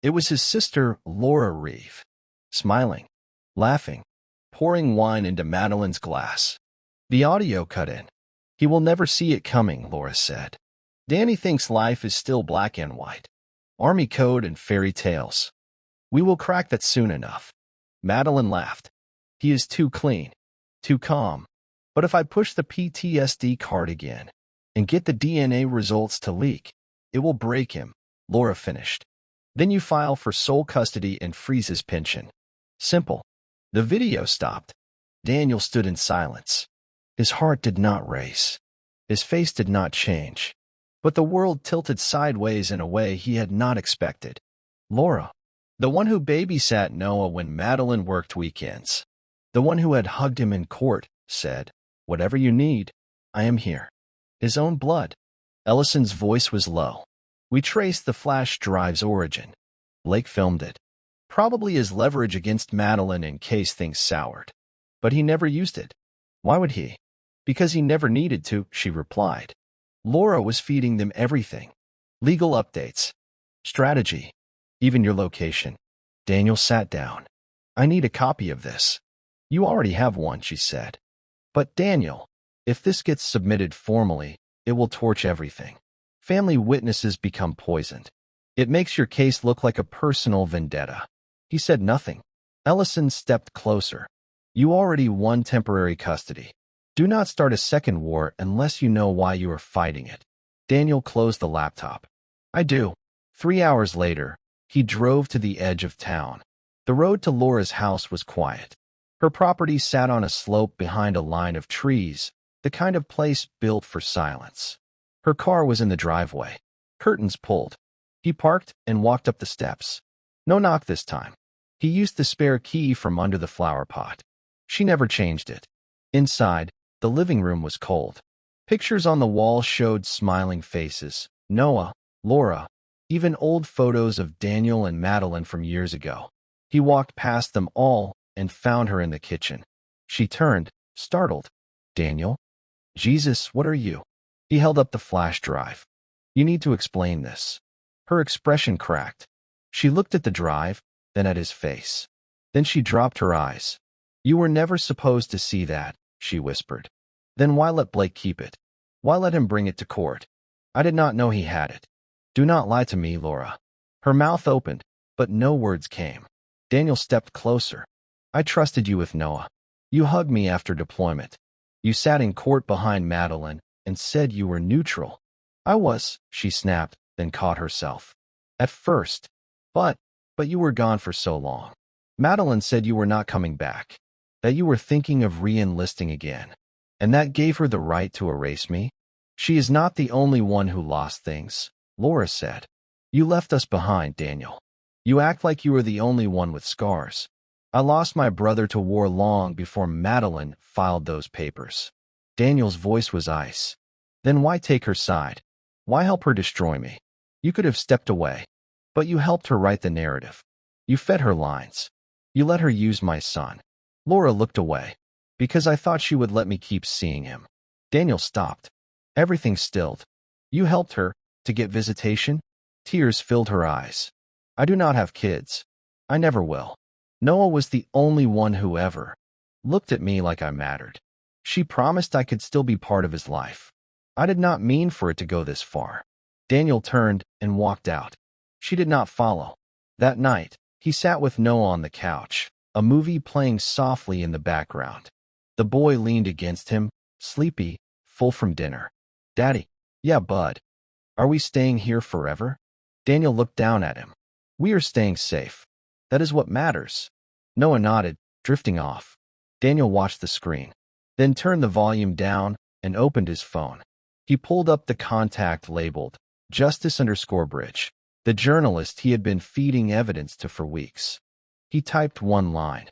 It was his sister, Laura Reeve. Smiling. Laughing. Pouring wine into Madeline's glass. The audio cut in. "He will never see it coming," Laura said. "Danny thinks life is still black and white. Army code and fairy tales. We will crack that soon enough." Madeline laughed. "He is too clean. Too calm. But if I push the PTSD card again and get the DNA results to leak, it will break him," Laura finished. "Then you file for sole custody and freeze his pension. Simple. The video stopped. Daniel stood in silence. His heart did not race. His face did not change. But the world tilted sideways in a way he had not expected. Laura, the one who babysat Noah when Madeline worked weekends, the one who had hugged him in court, said, "Whatever you need, I am here." His own blood. Ellison's voice was low. We traced the flash drive's origin. Blake filmed it. Probably as leverage against Madeline in case things soured. But he never used it. Why would he? Because he never needed to, she replied. Laura was feeding them everything. Legal updates. Strategy. Even your location. Daniel sat down. I need a copy of this. You already have one, she said. But Daniel, if this gets submitted formally, it will torch everything. Family witnesses become poisoned. It makes your case look like a personal vendetta. He said nothing. Ellison stepped closer. You already won temporary custody. Do not start a second war unless you know why you are fighting it. Daniel closed the laptop. I do. 3 hours later, he drove to the edge of town. The road to Laura's house was quiet. Her property sat on a slope behind a line of trees, the kind of place built for silence. Her car was in the driveway. Curtains pulled. He parked and walked up the steps. No knock this time. He used the spare key from under the flower pot. She never changed it. Inside, the living room was cold. Pictures on the wall showed smiling faces. Noah, Laura, even old photos of Daniel and Madeline from years ago. He walked past them all and found her in the kitchen. She turned, startled. Daniel? Jesus, what are you? He held up the flash drive. You need to explain this. Her expression cracked. She looked at the drive, then at his face. Then she dropped her eyes. You were never supposed to see that, she whispered. Then why let Blake keep it? Why let him bring it to court? I did not know he had it. Do not lie to me, Laura. Her mouth opened, but no words came. Daniel stepped closer. I trusted you with Noah. You hugged me after deployment. You sat in court behind Madeline and said you were neutral. I was, she snapped, then caught herself. At first. But you were gone for so long. Madeline said you were not coming back, that you were thinking of re-enlisting again. And that gave her the right to erase me? She is not the only one who lost things, Laura said. You left us behind, Daniel. You act like you were the only one with scars. I lost my brother to war long before Madeline filed those papers. Daniel's voice was ice. Then why take her side? Why help her destroy me? You could have stepped away. But you helped her write the narrative. You fed her lines. You let her use my son. Laura looked away. Because I thought she would let me keep seeing him. Daniel stopped. Everything stilled. You helped her to get visitation? Tears filled her eyes. I do not have kids. I never will. Noah was the only one who ever looked at me like I mattered. She promised I could still be part of his life. I did not mean for it to go this far. Daniel turned and walked out. She did not follow. That night, he sat with Noah on the couch, a movie playing softly in the background. The boy leaned against him, sleepy, full from dinner. Daddy. Yeah, bud. Are we staying here forever? Daniel looked down at him. We are staying safe. That is what matters. Noah nodded, drifting off. Daniel watched the screen, then turned the volume down and opened his phone. He pulled up the contact labeled Justice_Bridge, the journalist he had been feeding evidence to for weeks. He typed one line.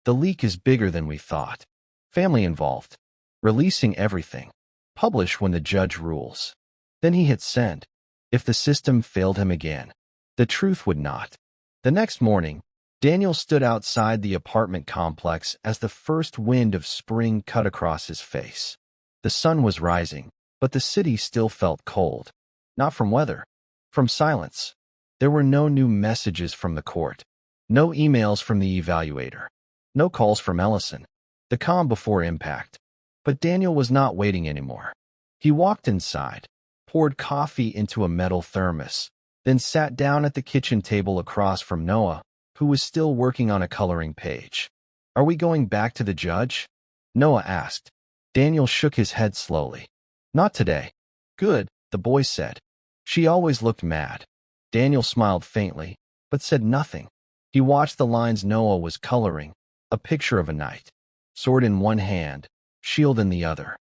The leak is bigger than we thought. Family involved. Releasing everything. Publish when the judge rules. Then he hit send. If the system failed him again, the truth would not. The next morning, Daniel stood outside the apartment complex as the first wind of spring cut across his face. The sun was rising, but the city still felt cold. Not from weather, from silence. There were no new messages from the court. No emails from the evaluator. No calls from Ellison. The calm before impact. But Daniel was not waiting anymore. He walked inside, poured coffee into a metal thermos, then sat down at the kitchen table across from Noah, who was still working on a coloring page. Are we going back to the judge? Noah asked. Daniel shook his head slowly. Not today. Good, the boy said. She always looked mad. Daniel smiled faintly, but said nothing. He watched the lines Noah was coloring, a picture of a knight, sword in one hand, shield in the other,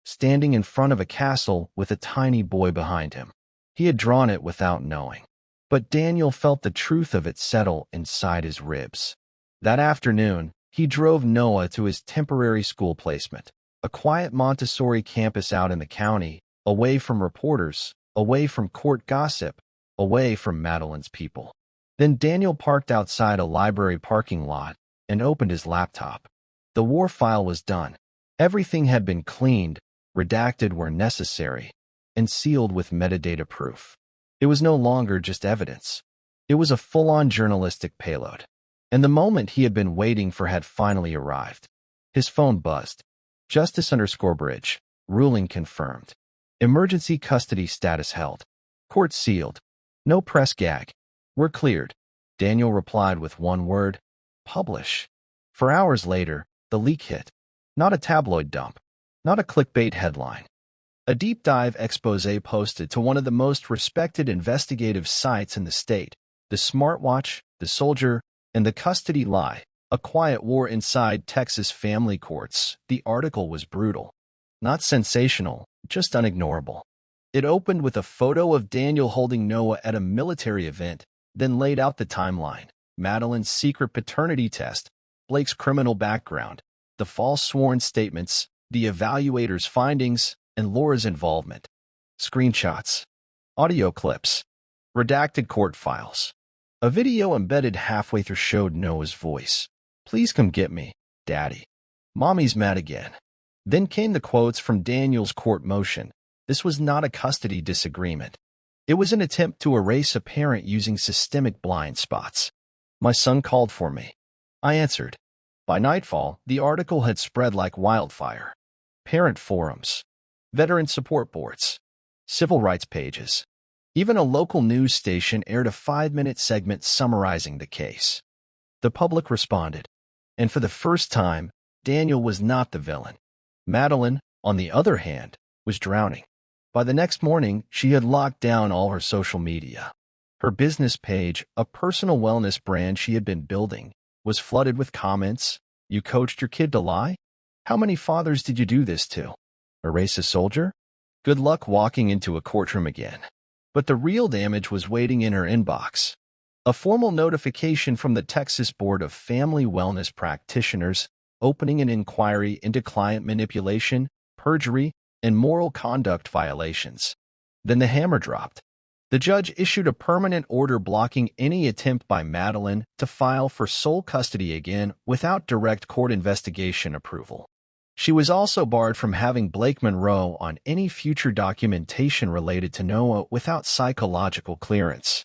standing in front of a castle with a tiny boy behind him. He had drawn it without knowing, but Daniel felt the truth of it settle inside his ribs. That afternoon, he drove Noah to his temporary school placement, a quiet Montessori campus out in the county, away from reporters, away from court gossip, away from Madeline's people. Then Daniel parked outside a library parking lot and opened his laptop. The war file was done. Everything had been cleaned, redacted where necessary, and sealed with metadata proof. It was no longer just evidence. It was a full-on journalistic payload. And the moment he had been waiting for had finally arrived. His phone buzzed. Justice_Bridge. Ruling confirmed. Emergency custody status held. Court sealed. No press gag. We're cleared. Daniel replied with one word. Publish. For hours later, the leak hit. Not a tabloid dump. Not a clickbait headline. A deep dive expose posted to one of the most respected investigative sites in the state, the Smartwatch, the Soldier, and the Custody Lie, a quiet war inside Texas family courts. The article was brutal. Not sensational, just unignorable. It opened with a photo of Daniel holding Noah at a military event, then laid out the timeline, Madeline's secret paternity test, Blake's criminal background, the false sworn statements, the evaluator's findings, and Laura's involvement. Screenshots. Audio clips. Redacted court files. A video embedded halfway through showed Noah's voice. Please come get me, Daddy. Mommy's mad again. Then came the quotes from Daniel's court motion. This was not a custody disagreement. It was an attempt to erase a parent using systemic blind spots. My son called for me. I answered. By nightfall, the article had spread like wildfire. Parent forums, veteran support boards, civil rights pages. Even a local news station aired a 5-minute segment summarizing the case. The public responded, and for the first time, Daniel was not the villain. Madeline, on the other hand, was drowning. By the next morning, she had locked down all her social media. Her business page, a personal wellness brand she had been building, was flooded with comments. You coached your kid to lie? How many fathers did you do this to? Erase a soldier? Good luck walking into a courtroom again. But the real damage was waiting in her inbox. A formal notification from the Texas Board of Family Wellness Practitioners opening an inquiry into client manipulation, perjury, and moral conduct violations. Then the hammer dropped. The judge issued a permanent order blocking any attempt by Madeline to file for sole custody again without direct court investigation approval. She was also barred from having Blake Monroe on any future documentation related to Noah without psychological clearance.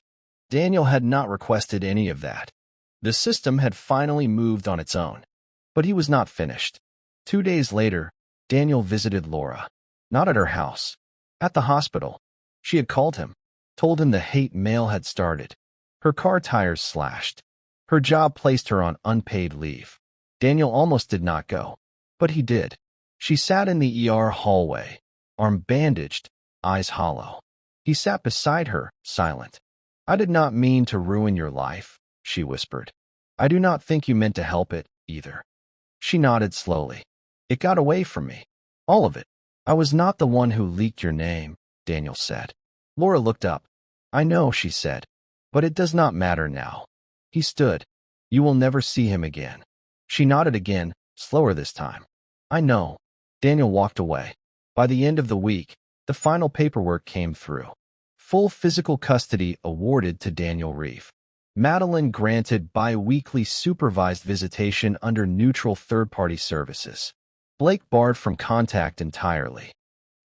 Daniel had not requested any of that. The system had finally moved on its own. But he was not finished. 2 days later, Daniel visited Laura. Not at her house. At the hospital. She had called him, told him the hate mail had started. Her car tires slashed. Her job placed her on unpaid leave. Daniel almost did not go. But he did. She sat in the ER hallway, arm bandaged, eyes hollow. He sat beside her, silent. I did not mean to ruin your life, she whispered. I do not think you meant to help it, either. She nodded slowly. It got away from me. All of it. I was not the one who leaked your name, Daniel said. Laura looked up. I know, she said, but it does not matter now. He stood. You will never see him again. She nodded again, slower this time. I know. Daniel walked away. By the end of the week, the final paperwork came through. Full physical custody awarded to Daniel Reeve. Madeline granted bi-weekly supervised visitation under neutral third-party services. Blake barred from contact entirely.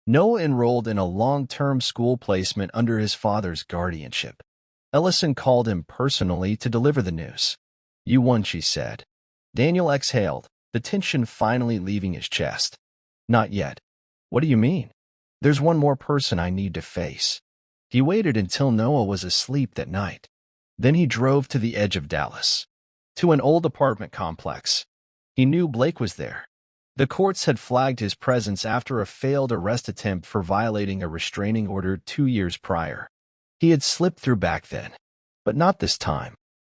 Noah enrolled in a long-term school placement under his father's guardianship. Ellison called him personally to deliver the news. You won, she said. Daniel exhaled, the tension finally leaving his chest. Not yet. What do you mean? There's one more person I need to face. He waited until Noah was asleep that night. Then he drove to the edge of Dallas, to an old apartment complex. He knew Blake was there. The courts had flagged his presence after a failed arrest attempt for violating a restraining order 2 years prior. He had slipped through back then, but not this time.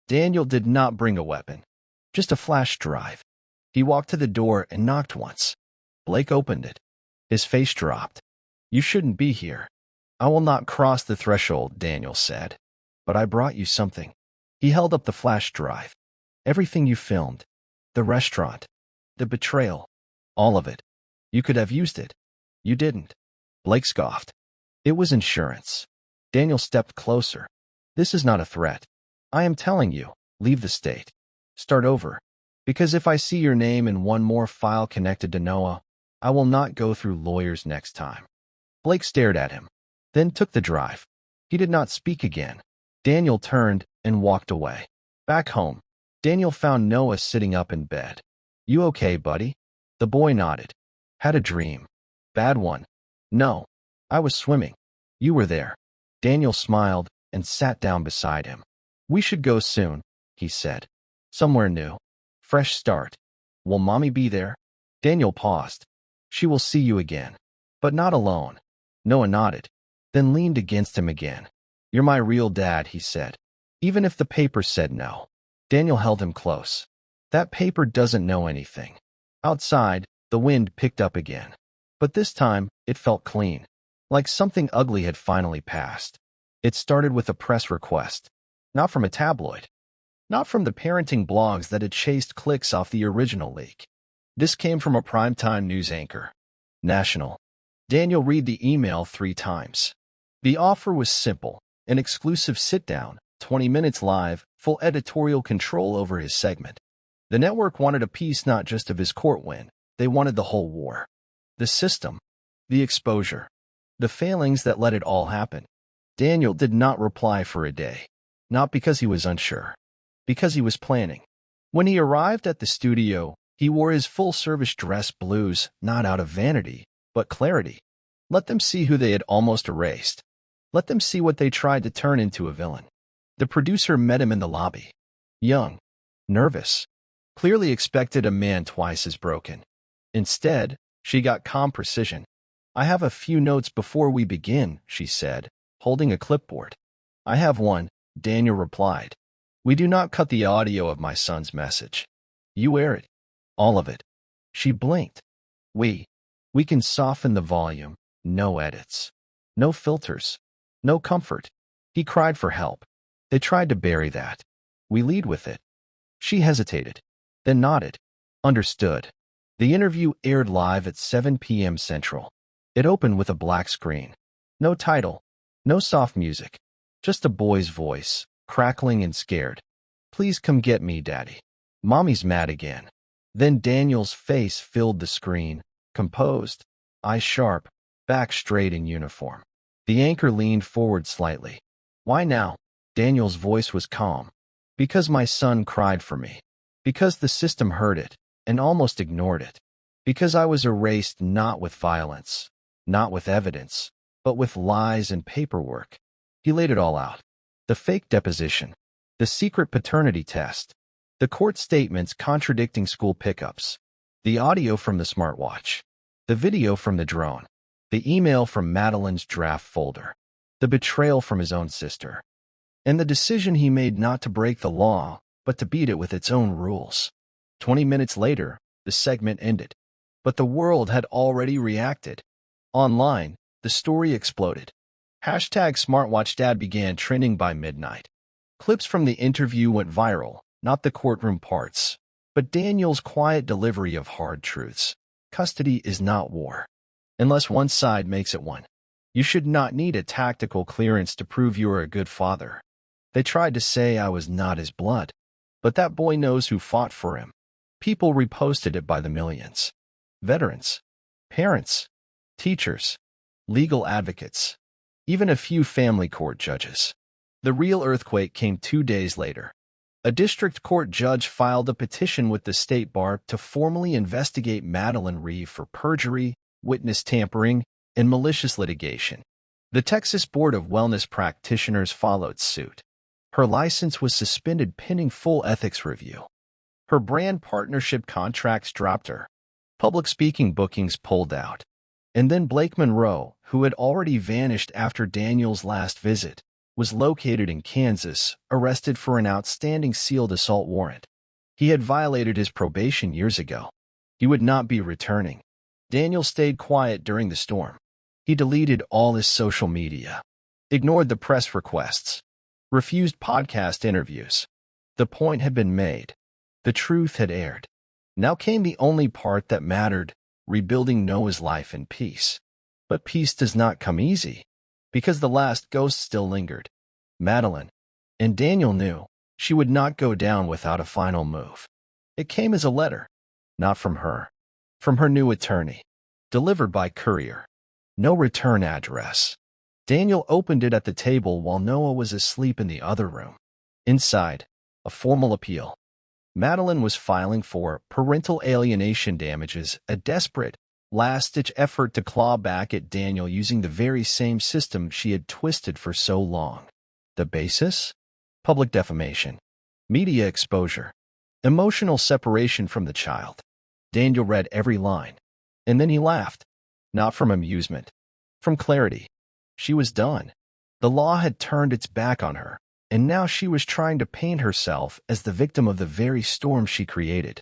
Daniel did not bring a weapon. Just a flash drive. He walked to the door and knocked once. Blake opened it. His face dropped. You shouldn't be here. I will not cross the threshold, Daniel said. But I brought you something. He held up the flash drive. Everything you filmed. The restaurant. The betrayal. All of it. You could have used it. You didn't. Blake scoffed. It was insurance. Daniel stepped closer. This is not a threat. I am telling you, leave the state. Start over. Because if I see your name in one more file connected to Noah, I will not go through lawyers next time. Blake stared at him, then took the drive. He did not speak again. Daniel turned and walked away. Back home, Daniel found Noah sitting up in bed. You okay, buddy? The boy nodded. Had a dream. Bad one. No. I was swimming. You were there. Daniel smiled and sat down beside him. We should go soon, he said. Somewhere new. Fresh start. Will Mommy be there? Daniel paused. She will see you again. But not alone. Noah nodded, then leaned against him again. You're my real dad, he said. Even if the paper said no. Daniel held him close. That paper doesn't know anything. Outside, the wind picked up again. But this time, it felt clean. Like something ugly had finally passed. It started with a press request. Not from a tabloid. Not from the parenting blogs that had chased clicks off the original leak. This came from a primetime news anchor. National. Daniel read the email 3 times. The offer was simple. An exclusive sit-down, 20 minutes live, full editorial control over his segment. The network wanted a piece not just of his court win. They wanted the whole war. The system. The exposure. The failings that let it all happen. Daniel did not reply for a day. Not because he was unsure. Because he was planning. When he arrived at the studio, he wore his full-service dress blues, not out of vanity, but clarity. Let them see who they had almost erased. Let them see what they tried to turn into a villain. The producer met him in the lobby. Young. Nervous. Clearly expected a man twice as broken. Instead, she got calm precision. I have a few notes before we begin, she said, holding a clipboard. I have one, Daniel replied. We do not cut the audio of my son's message. You air it. All of it. She blinked. We can soften the volume. No edits. No filters. No comfort. He cried for help. They tried to bury that. We lead with it. She hesitated, then nodded. Understood. The interview aired live at 7 p.m. Central. It opened with a black screen. No title. No soft music. Just a boy's voice, crackling and scared. Please come get me, Daddy. Mommy's mad again. Then Daniel's face filled the screen, composed, eyes sharp, back straight in uniform. The anchor leaned forward slightly. Why now? Daniel's voice was calm. Because my son cried for me. Because the system heard it and almost ignored it. Because I was erased not with violence, not with evidence, but with lies and paperwork. He laid it all out. The fake deposition. The secret paternity test. The court statements contradicting school pickups. The audio from the smartwatch. The video from the drone. The email from Madeline's draft folder. The betrayal from his own sister. And the decision he made not to break the law, but to beat it with its own rules. 20 minutes later, the segment ended. But the world had already reacted. Online, the story exploded. #SmartWatchDad began trending by midnight. Clips from the interview went viral, not the courtroom parts, but Daniel's quiet delivery of hard truths. Custody is not war. Unless one side makes it one. You should not need a tactical clearance to prove you are a good father. They tried to say I was not his blood. But that boy knows who fought for him. People reposted it by the millions. Veterans. Parents. Teachers. Legal advocates. Even a few family court judges. The real earthquake came 2 days later. A district court judge filed a petition with the state bar to formally investigate Madeline Reeve for perjury, witness tampering, and malicious litigation. The Texas Board of Wellness Practitioners followed suit. Her license was suspended pending full ethics review. Her brand partnership contracts dropped her. Public speaking bookings pulled out. And then Blake Monroe, who had already vanished after Daniel's last visit, was located in Kansas, arrested for an outstanding sealed assault warrant. He had violated his probation years ago. He would not be returning. Daniel stayed quiet during the storm. He deleted all his social media, ignored the press requests, refused podcast interviews. The point had been made. The truth had aired. Now came the only part that mattered, rebuilding Noah's life in peace. But peace does not come easy, because the last ghost still lingered. Madeline. And Daniel knew she would not go down without a final move. It came as a letter, not from her new attorney, delivered by courier. No return address. Daniel opened it at the table while Noah was asleep in the other room. Inside, a formal appeal. Madeline was filing for parental alienation damages, a desperate, last-ditch effort to claw back at Daniel using the very same system she had twisted for so long. The basis? Public defamation, media exposure, emotional separation from the child. Daniel read every line, and then he laughed, not from amusement, from clarity. She was done. The law had turned its back on her, and now she was trying to paint herself as the victim of the very storm she created.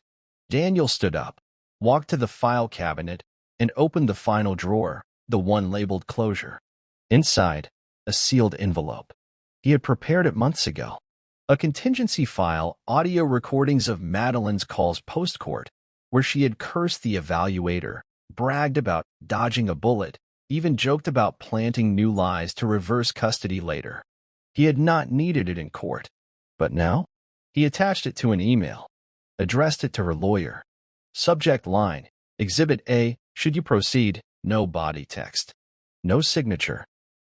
Daniel stood up, walked to the file cabinet, and opened the final drawer, the one labeled closure. Inside, a sealed envelope. He had prepared it months ago. A contingency file, audio recordings of Madeline's calls post-court, where she had cursed the evaluator, bragged about dodging a bullet, even joked about planting new lies to reverse custody later. He had not needed it in court. But now, he attached it to an email, addressed it to her lawyer. Subject line, Exhibit A, should you proceed, no body text. No signature,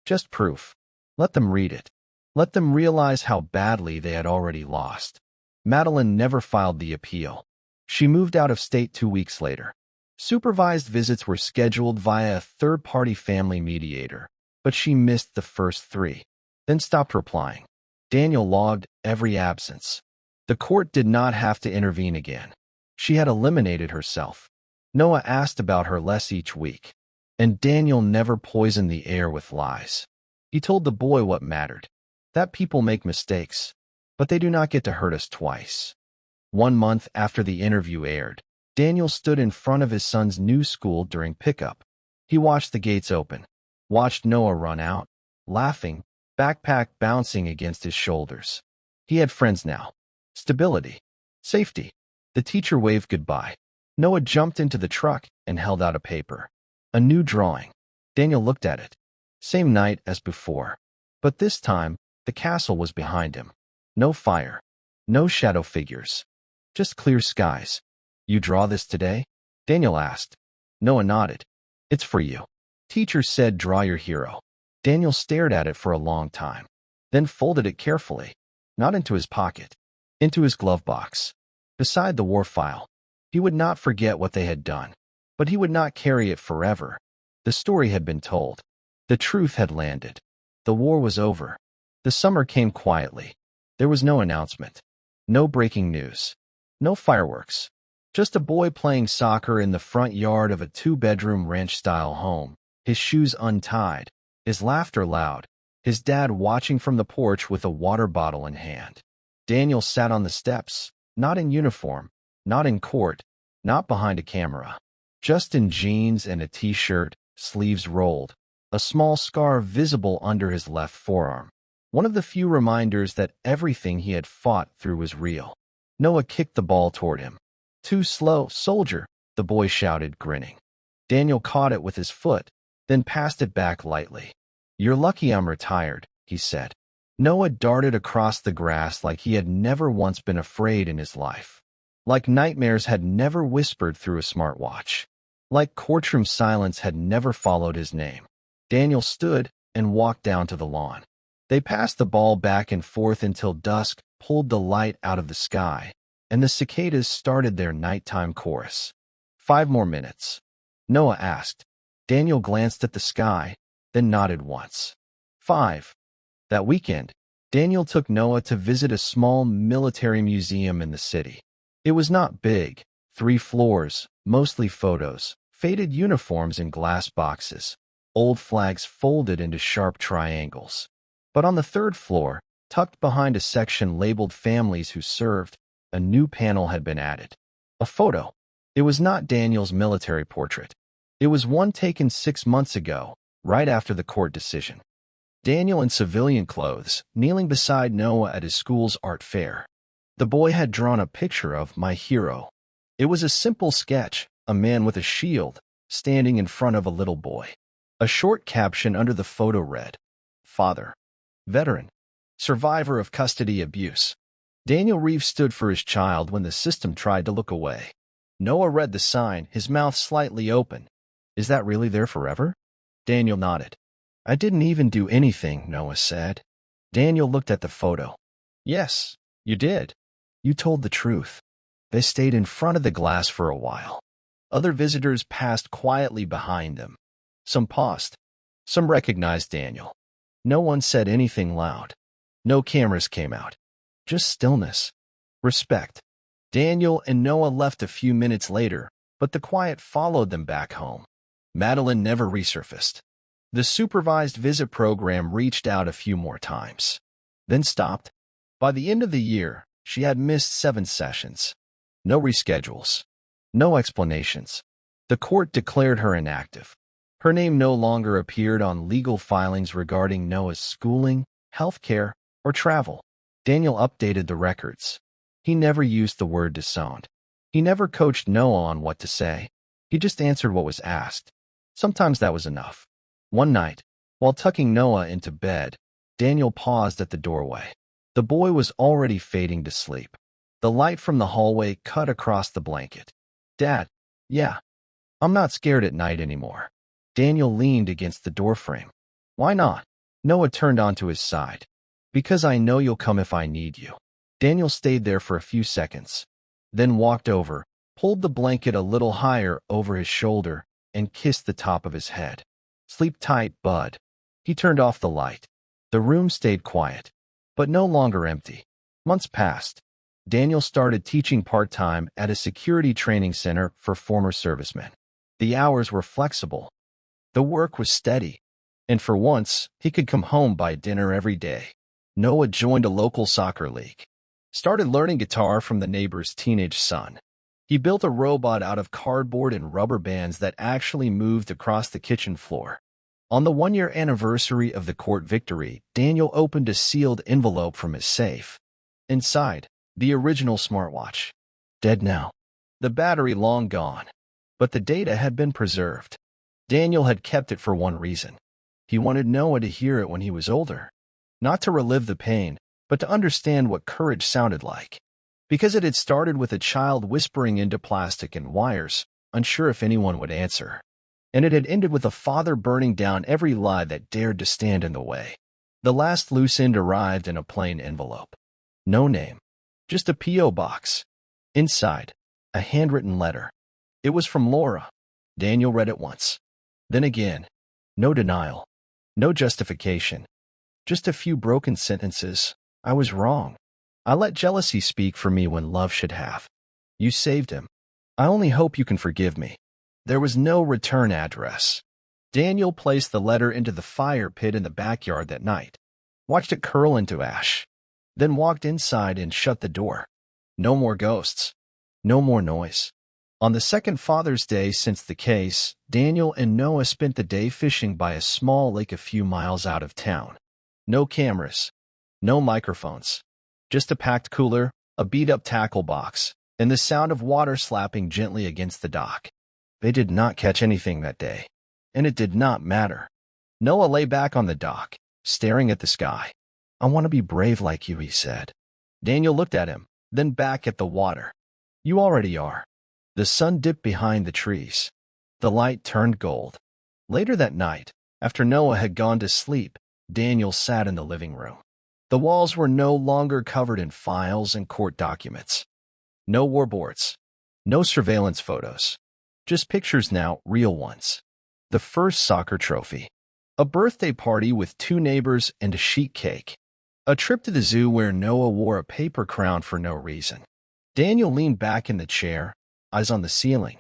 just proof. Let them read it. Let them realize how badly they had already lost. Madeline never filed the appeal. She moved out of state 2 weeks later. Supervised visits were scheduled via a third-party family mediator, but she missed the first 3, then stopped replying. Daniel logged every absence. The court did not have to intervene again. She had eliminated herself. Noah asked about her less each week, and Daniel never poisoned the air with lies. He told the boy what mattered, that people make mistakes, but they do not get to hurt us twice. 1 month after the interview aired, Daniel stood in front of his son's new school during pickup. He watched the gates open, watched Noah run out, laughing, backpack bouncing against his shoulders. He had friends now. Stability. Safety. The teacher waved goodbye. Noah jumped into the truck and held out a paper. A new drawing. Daniel looked at it. Same night as before. But this time, the castle was behind him. No fire. No shadow figures. Just clear skies. You draw this today? Daniel asked. Noah nodded. It's for you. Teacher said draw your hero. Daniel stared at it for a long time, then folded it carefully, not into his pocket, into his glove box, beside the war file. He would not forget what they had done, but he would not carry it forever. The story had been told. The truth had landed. The war was over. The summer came quietly. There was no announcement, no breaking news, no fireworks. Just a boy playing soccer in the front yard of a 2-bedroom ranch-style home, his shoes untied, his laughter loud, his dad watching from the porch with a water bottle in hand. Daniel sat on the steps, not in uniform, not in court, not behind a camera, just in jeans and a t-shirt, sleeves rolled, a small scar visible under his left forearm. One of the few reminders that everything he had fought through was real. Noah kicked the ball toward him. Too slow, soldier, the boy shouted, grinning. Daniel caught it with his foot, then passed it back lightly. You're lucky I'm retired, he said. Noah darted across the grass like he had never once been afraid in his life. Like nightmares had never whispered through a smartwatch. Like courtroom silence had never followed his name. Daniel stood and walked down to the lawn. They passed the ball back and forth until dusk pulled the light out of the sky, and the cicadas started their nighttime chorus. 5 more minutes. Noah asked. Daniel glanced at the sky, then nodded once. 5. That weekend, Daniel took Noah to visit a small military museum in the city. It was not big, 3 floors, mostly photos, faded uniforms in glass boxes, old flags folded into sharp triangles. But on the 3rd floor, tucked behind a section labeled Families Who Served, a new panel had been added. A photo. It was not Daniel's military portrait. It was one taken 6 months ago, right after the court decision. Daniel in civilian clothes, kneeling beside Noah at his school's art fair. The boy had drawn a picture of my hero. It was a simple sketch, a man with a shield, standing in front of a little boy. A short caption under the photo read, "Father. Veteran. Survivor of custody abuse." Daniel Reeves stood for his child when the system tried to look away. Noah read the sign, his mouth slightly open. "Is that really there forever?" Daniel nodded. "I didn't even do anything," Noah said. Daniel looked at the photo. "Yes, you did. You told the truth." They stayed in front of the glass for a while. Other visitors passed quietly behind them. Some paused. Some recognized Daniel. No one said anything loud. No cameras came out. Just stillness. Respect. Daniel and Noah left a few minutes later, but the quiet followed them back home. Madeline never resurfaced. The supervised visit program reached out a few more times, then stopped. By the end of the year, she had missed 7 sessions. No reschedules. No explanations. The court declared her inactive. Her name no longer appeared on legal filings regarding Noah's schooling, health care, or travel. Daniel updated the records. He never used the word disowned. He never coached Noah on what to say. He just answered what was asked. Sometimes that was enough. One night, while tucking Noah into bed, Daniel paused at the doorway. The boy was already fading to sleep. The light from the hallway cut across the blanket. "Dad, yeah, I'm not scared at night anymore." Daniel leaned against the doorframe. "Why not?" Noah turned onto his side. "Because I know you'll come if I need you." Daniel stayed there for a few seconds, then walked over, pulled the blanket a little higher over his shoulder, and kissed the top of his head. "Sleep tight, bud." He turned off the light. The room stayed quiet, but no longer empty. Months passed. Daniel started teaching part-time at a security training center for former servicemen. The hours were flexible. The work was steady, and for once, he could come home by dinner every day. Noah joined a local soccer league. Started learning guitar from the neighbor's teenage son. He built a robot out of cardboard and rubber bands that actually moved across the kitchen floor. On the 1-year anniversary of the court victory, Daniel opened a sealed envelope from his safe. Inside, the original smartwatch. Dead now. The battery long gone. But the data had been preserved. Daniel had kept it for one reason. He wanted Noah to hear it when he was older. Not to relive the pain, but to understand what courage sounded like. Because it had started with a child whispering into plastic and wires, unsure if anyone would answer. And it had ended with a father burning down every lie that dared to stand in the way. The last loose end arrived in a plain envelope. No name. Just a P.O. box. Inside, a handwritten letter. It was from Laura. Daniel read it once. Then again. No denial. No justification. Just a few broken sentences. "I was wrong. I let jealousy speak for me when love should have. You saved him. I only hope you can forgive me." There was no return address. Daniel placed the letter into the fire pit in the backyard that night, watched it curl into ash, then walked inside and shut the door. No more ghosts. No more noise. On the second Father's Day since the case, Daniel and Noah spent the day fishing by a small lake a few miles out of town. No cameras. No microphones. Just a packed cooler, a beat-up tackle box, and the sound of water slapping gently against the dock. They did not catch anything that day, and it did not matter. Noah lay back on the dock, staring at the sky. "I want to be brave like you," he said. Daniel looked at him, then back at the water. "You already are." The sun dipped behind the trees. The light turned gold. Later that night, after Noah had gone to sleep, Daniel sat in the living room. The walls were no longer covered in files and court documents. No war boards. No surveillance photos. Just pictures now, real ones. The first soccer trophy. A birthday party with 2 neighbors and a sheet cake. A trip to the zoo where Noah wore a paper crown for no reason. Daniel leaned back in the chair, eyes on the ceiling.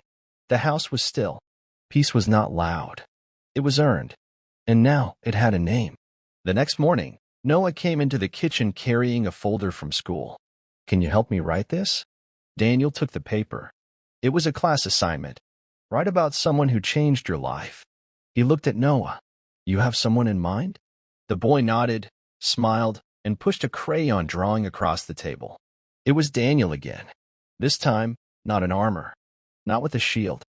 The house was still. Peace was not loud. It was earned. And now it had a name. The next morning, Noah came into the kitchen carrying a folder from school. Can you help me write this? Daniel took the paper. It was a class assignment. Write about someone who changed your life. He looked at Noah. You have someone in mind? The boy nodded, smiled, and pushed a crayon drawing across the table. It was Daniel again. This time, not in armor, not with a shield,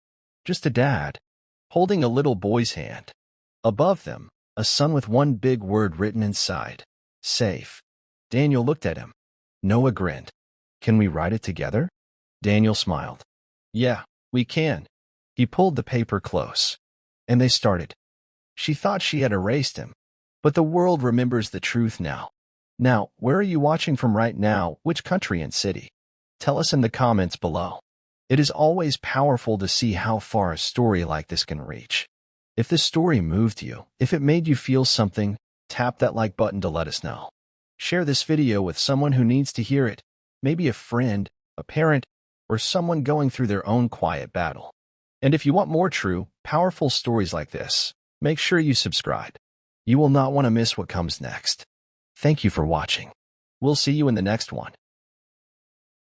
just a dad, holding a little boy's hand. Above them, a sun with one big word written inside. Safe. Daniel looked at him. Noah grinned. Can we write it together? Daniel smiled. Yeah, we can. He pulled the paper close. And they started. She thought she had erased him. But the world remembers the truth now. Now, where are you watching from right now? Which country and city? Tell us in the comments below. It is always powerful to see how far a story like this can reach. If this story moved you, if it made you feel something, tap that like button to let us know. Share this video with someone who needs to hear it, maybe a friend, a parent, or someone going through their own quiet battle. And if you want more true, powerful stories like this, make sure you subscribe. You will not want to miss what comes next. Thank you for watching. We'll see you in the next one.